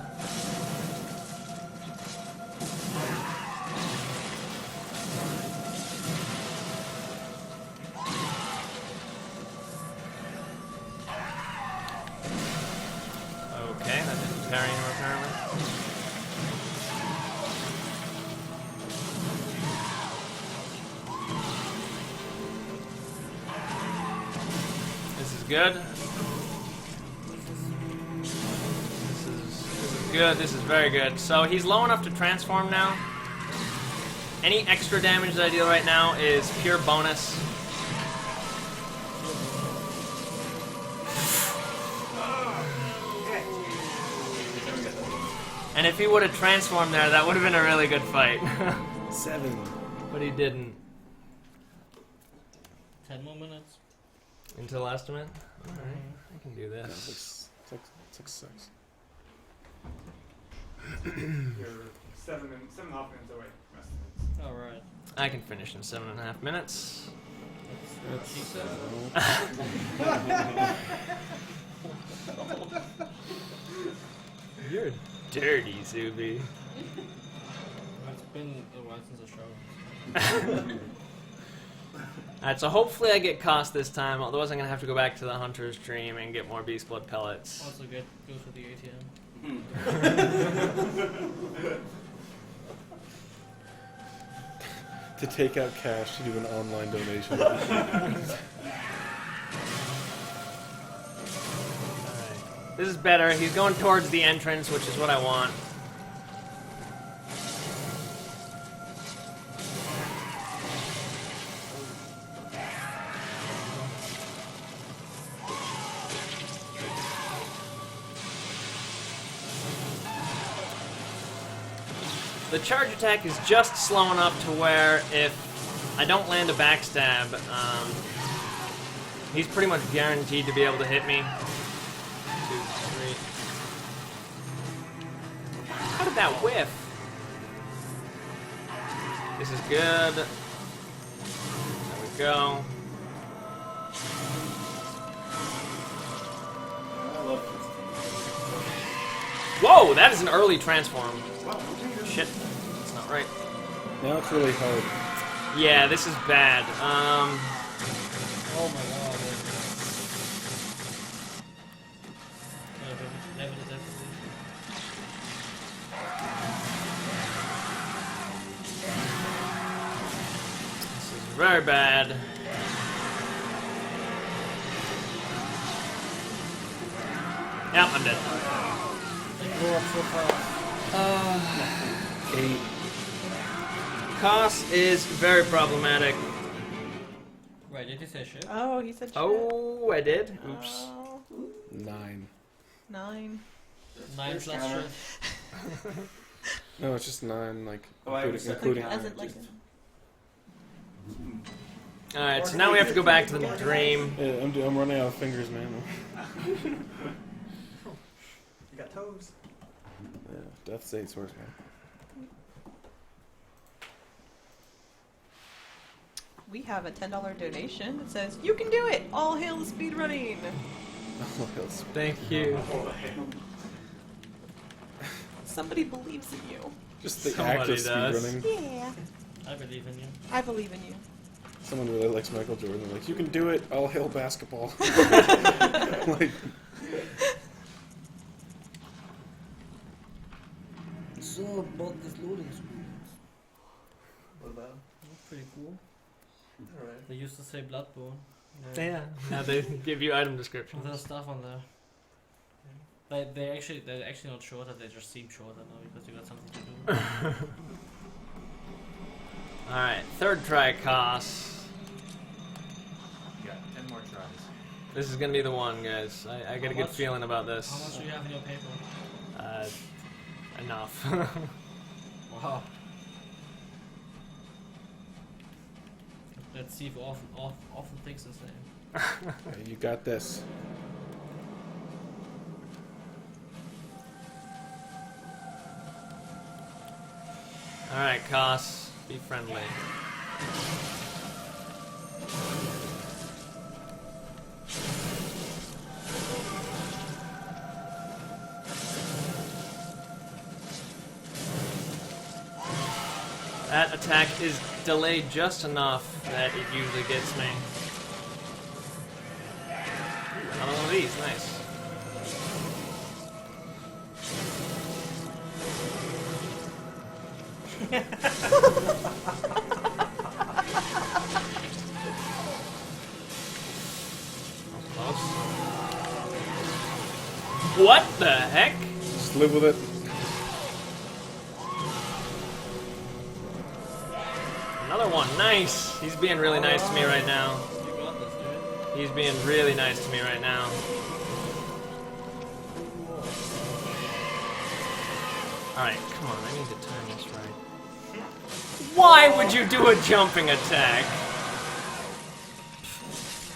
Okay, that didn't parry him apparently. This is good. This is good. This is very good. So he's low enough to transform now. Any extra damage that I deal right now is pure bonus. And if he would have transformed there, that would have been a really good fight. 7. But he didn't. 10 more minutes. Until estimate? Alright, I can do Yeah, this. it's like 6. You're 7.5 minutes away. Rest of it. Alright. I can finish in 7.5 minutes. You're dirty, Zuby. It's been a while since I showered. Alright, so hopefully I get cost this time, otherwise I'm gonna have to go back to the Hunter's Dream and get more Beast Blood pellets. Also go to the ATM. To take out cash to do an online donation. This is better. He's going towards the entrance, which is what I want. The charge attack is just slow enough to where if I don't land a backstab, he's pretty much guaranteed to be able to hit me. 2, 3. How did that whiff? This is good. There we go. Whoa, that is an early transform. Shit, that's not right. Now it's really hard. Yeah, this is bad. Oh my god. This is very bad. Yep, I'm dead. They go up so fast. 8. Cost is very problematic. Wait, did you say shit? Oh, he said shit. Oh, I did. Oops. Oh, 9. 9. 9 plus shit. No, it's just 9, like, Oh, I was including. As it like. Alright, so now we have to go back to the dream. Yeah, I'm running out of fingers, man. You got toes. Yeah, Death's 8 source, man. We have a $10 donation that says, "You can do it! All hail the speedrunning!" Oh, hills. Thank you. Somebody believes in you. Just the Somebody act of does. speedrunning. Yeah. I believe in you. I believe in you. Someone really likes Michael Jordan. They're like, you can do it. All hail basketball. Like, So about this loading screen. What about? That's pretty cool. Alright. They used to say Bloodborne. Yeah, now they give you item descriptions. There's stuff on there. They're actually not shorter. They just seem shorter now because you got something to do. Alright, third try cost. You got 10 more tries. This is gonna be the one, guys. I got a good feeling about this. How much do you have in your paper? Enough. Wow. Let's see if often thinks the same. yeah, you got this. Alright, Koss, be friendly. That attack is delayed just enough that it usually gets me. Ooh, another one of these, nice. Close. What the heck? Just live with it. Another one, nice. He's being really nice to me right now. You got this, dude. He's being really nice to me right now. Alright, come on, I need to time this right. Why would you do a jumping attack?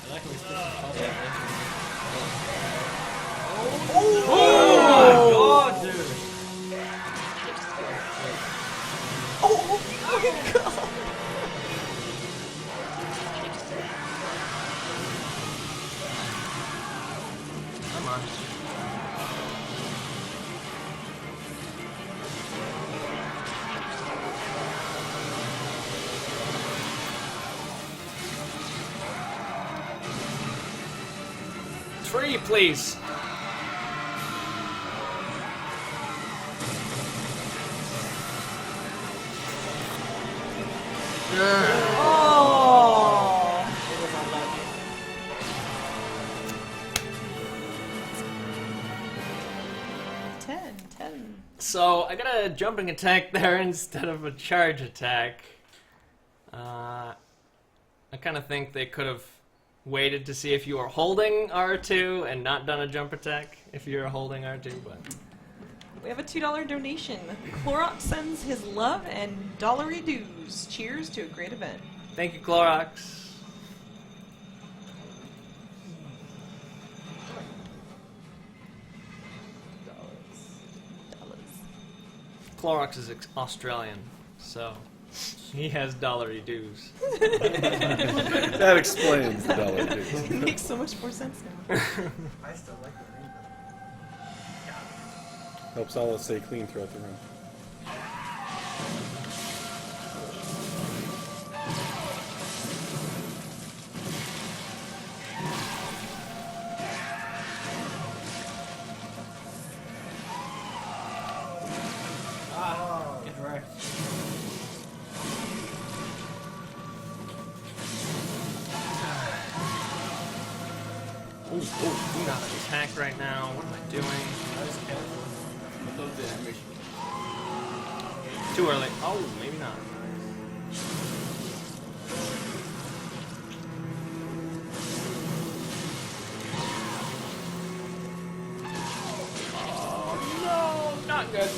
I like how we still have Oh my god, dude! Oh my god! tree, please. Oh! It was unlucky. Ten. So I got a jumping attack there instead of a charge attack. I kind of think they could have waited to see if you were holding R2 and not done a jump attack if you were holding R2, but... We have a $2 donation. Clorox sends his love and dollary dues. Cheers to a great event. Thank you, Clorox. Clorox is Australian, so he has dollary dues. That explains the dollar dues. It makes so much more sense now. I still like the rainbow. Helps all stay clean throughout the run. Get wrecked. Oh, do not attack right now. What am I doing? I was careful. I love the animation. Too early. Oh, maybe not. Oh, no, not good.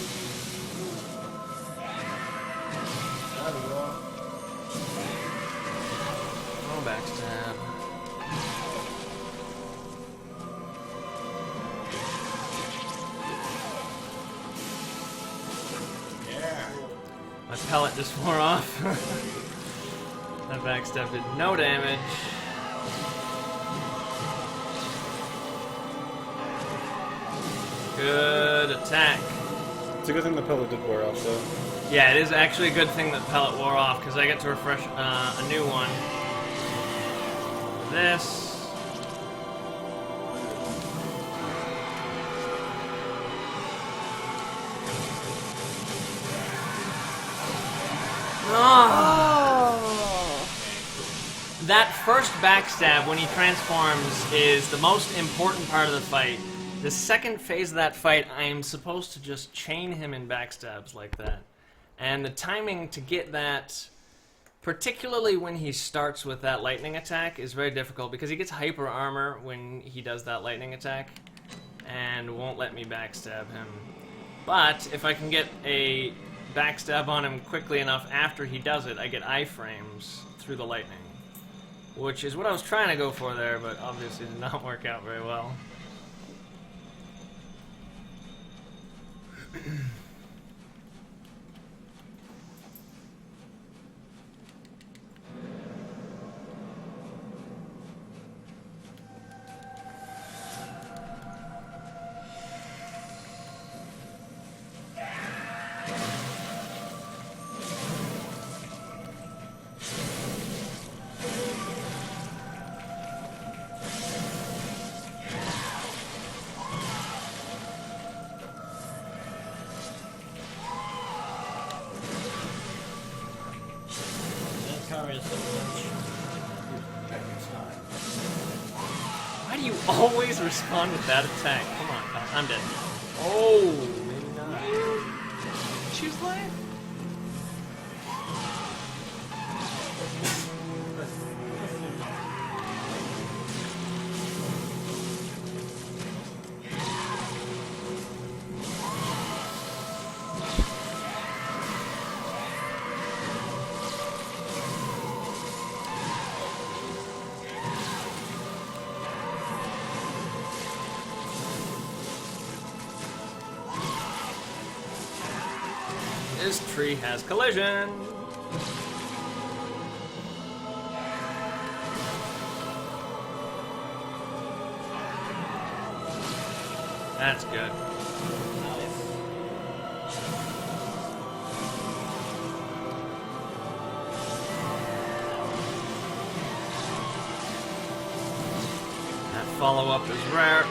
Oh, backstab. My pellet just wore off. That backstab did no damage. Good attack. It's a good thing the pellet did wear off, though. Yeah, it is actually a good thing that pellet wore off because I get to refresh a new one. This. Oh! That first backstab when he transforms is the most important part of the fight. The second phase of that fight, I am supposed to just chain him in backstabs like that. And the timing to get that, particularly when he starts with that lightning attack, is very difficult because he gets hyper armor when he does that lightning attack and won't let me backstab him. But if I can get a backstab on him quickly enough after he does it, I get iframes through the lightning. Which is what I was trying to go for there, but obviously did not work out very well. Why do you always respond with that attack? Come on, pal. I'm dead. Oh, maybe not. Choose life? This tree has collision. That's good. That follow-up is rare.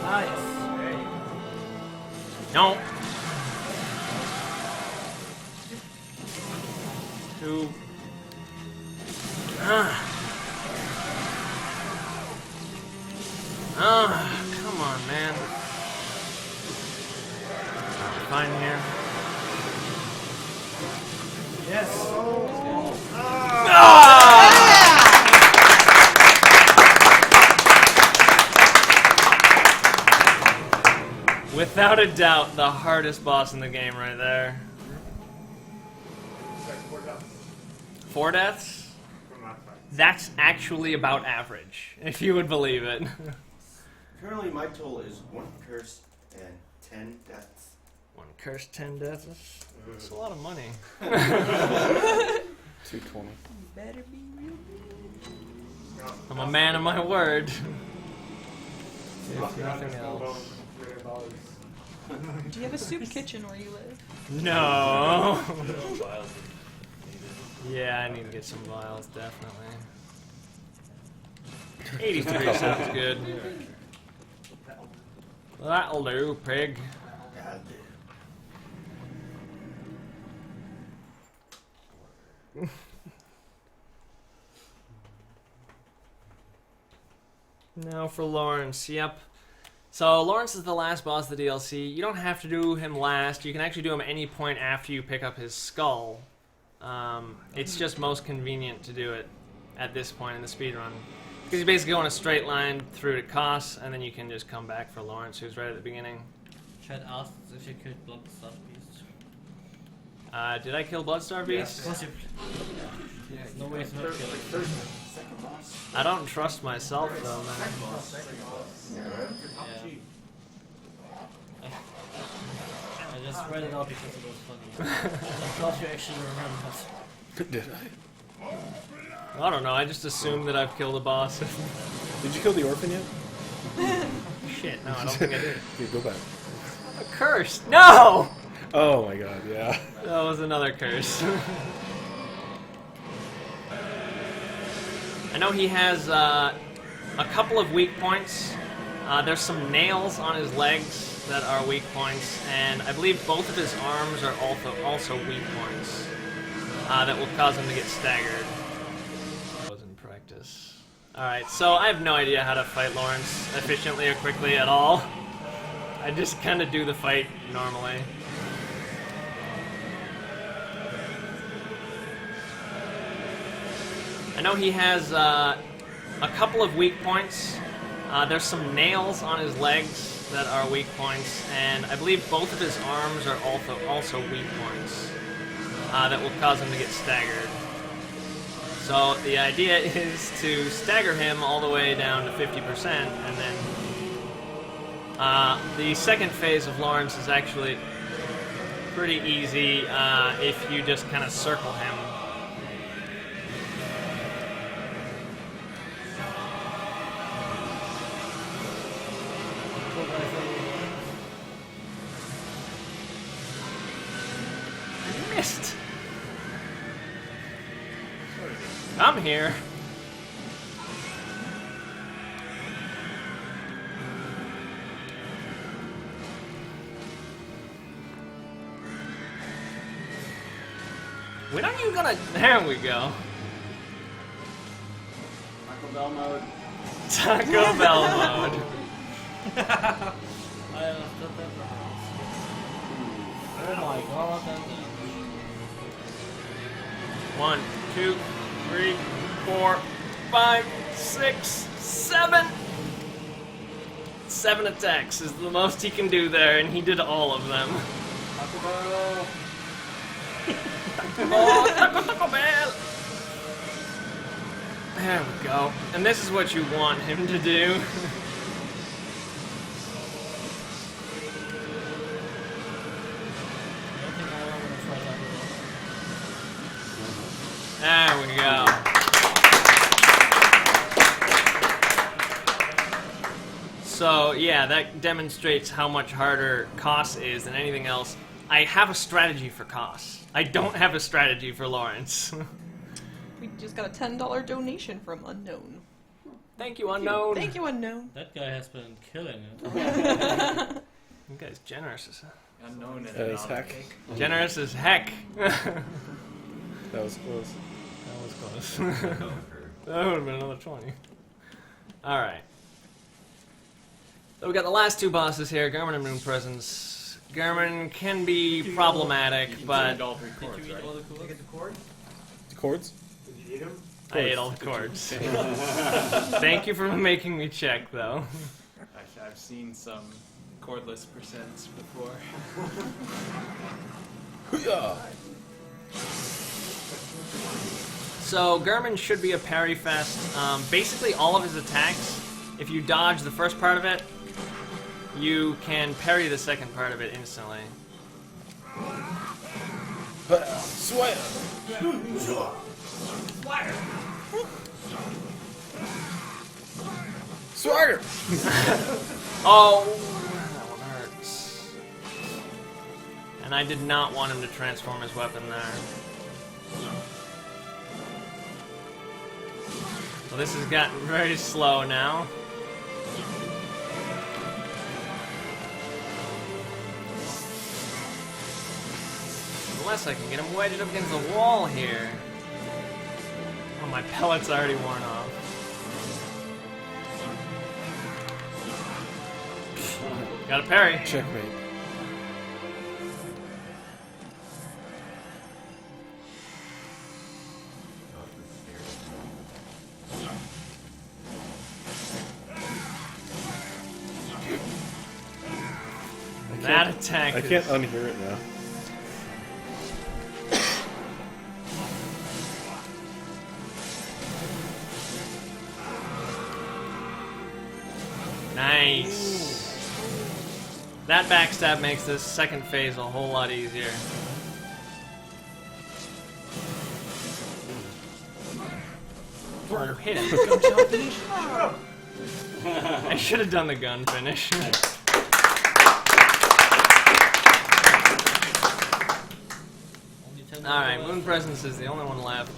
Nice. No. 2. Come on, man. Fine here. Yes. Without a doubt, the hardest boss in the game right there. 4 deaths? That's actually about average, if you would believe it. Currently, my total is 1 curse and 10 deaths. 1 curse, 10 deaths? That's a lot of money. 220. Better be real. I'm a man of my word. If nothing else. Do you have a soup kitchen where you live? No. Yeah, I need to get some vials, definitely. 83 sounds good. That'll do, pig. Now for Lawrence, yep. So Lawrence is the last boss of the DLC. You don't have to do him last. You can actually do him at any point after you pick up his skull. It's just most convenient to do it at this point in the speedrun. Because you basically go in a straight line through to Koss, and then you can just come back for Lawrence, who's right at the beginning. Chad asked if you could block the Bloodstaff Beast. Did I kill Bloodstar Beast? Of course you... There's no way to not kill it. I don't trust myself, though, man. I just read it out because it was funny. I thought you actually remembered. Did I? I don't know, I just assumed that I've killed a boss. Did you kill the orphan yet? Shit, no, I don't think I did. Dude, go back. A curse! No! Oh my god, yeah. That was another curse. I know he has a couple of weak points. There's some nails on his legs that are weak points, and I believe both of his arms are also weak points that will cause him to get staggered. I was in practice. Alright, so I have no idea how to fight Lawrence efficiently or quickly at all. I just kind of do the fight normally. I know he has a couple of weak points. There's some nails on his legs that are weak points, and I believe both of his arms are also weak points that will cause him to get staggered. So the idea is to stagger him all the way down to 50%, and then the second phase of Lawrence is actually pretty easy if you just kind of circle him. Missed. I'm here. When are you gonna... There we go. Taco Bell mode. Taco Bell mode. Oh my god, that 1, 2, 3, 4, 5, 6, 7. 7 attacks is the most he can do there, and he did all of them. Taco Bell. Taco Bell. There we go. And this is what you want him to do. There we go. So, yeah, that demonstrates how much harder Koss is than anything else. I have a strategy for Koss. I don't have a strategy for Lawrence. We just got a $10 donation from Unknown. Thank you, Unknown. Thank you, Unknown. That guy has been killing it. You guys generous as Unknown and As heck. generous as heck. That was close. That was close. That would have been another 20. Alright. So we got the last two bosses here, Garmin and Moon Presence. Garmin can be problematic, but... all 3 chords, Did you eat right? all the chords? Did you get the cord? The chords? Did you eat them? I ate all the chords. Thank you for making me check, though. I've seen some cordless percents before. So Garmin should be a parry fest. Basically, all of his attacks, if you dodge the first part of it, you can parry the second part of it instantly. Swear! Swagger! Oh, that one hurts. And I did not want him to transform his weapon there. So this has gotten very slow now. Unless I can get him wedged up against the wall here. Oh, my pellet's already worn off. Got a parry. Checkmate. That attack I can't unhear it now. Nice. That backstab makes this second phase a whole lot easier. Oh, hit him. I should have done the gun finish. Alright, Moon Presence is the only one left.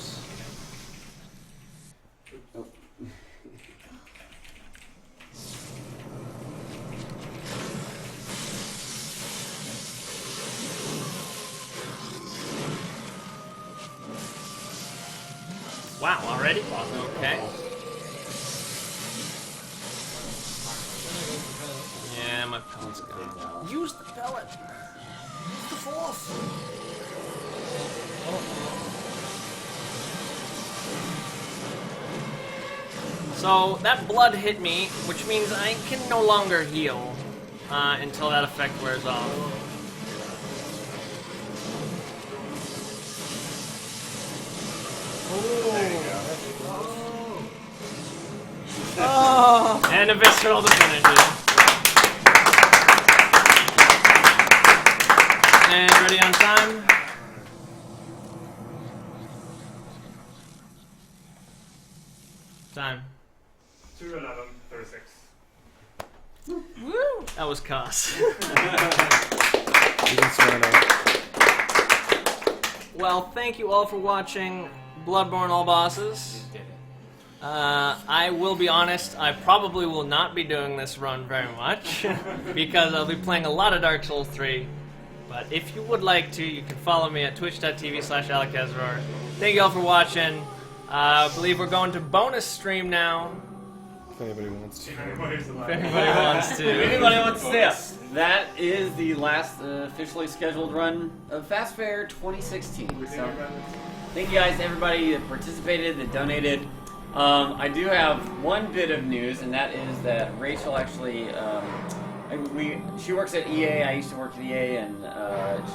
Wow, already? Okay. Yeah, my pellet's gone. Use the pellet! Use the force! So, that blood hit me, which means I can no longer heal until that effect wears off. Oh. And a visceral to finish it. And ready on time? Time. 2:11:36. Woo! That was Cos. Well, thank you all for watching Bloodborne All Bosses. I will be honest, I probably will not be doing this run very much because I'll be playing a lot of Dark Souls 3. But if you would like to, you can follow me at twitch.tv/AlecAzeror. Thank you all for watching. I believe we're going to bonus stream now. If anybody wants to. If anybody wants to. If anybody wants to stay up. That is the last officially scheduled run of Faire 2016. So, thank you guys, everybody that participated, that donated. I do have one bit of news, and that is that Rachel actually, she works at EA. I used to work at EA, and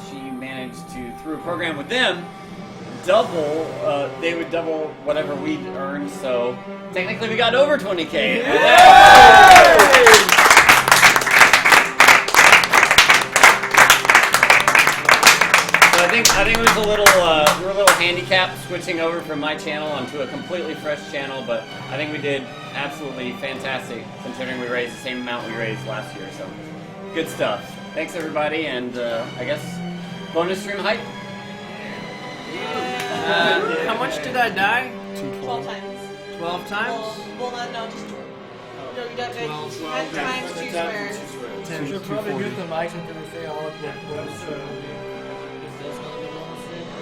she managed to, through a program with them, they would double whatever we'd earned. So technically, we got over 20K. So I think it was a little we're a little handicapped switching over from my channel onto a completely fresh channel, but I think we did absolutely fantastic considering we raised the same amount we raised last year. So good stuff. Thanks everybody, and I guess bonus stream hype. Yeah. Yeah. How much did I die? 12 times. 12 times? Well, no, just. No, you got 10 times 2 squares. You should probably mute the mics until we say all of them. If there's gonna be bonus stream.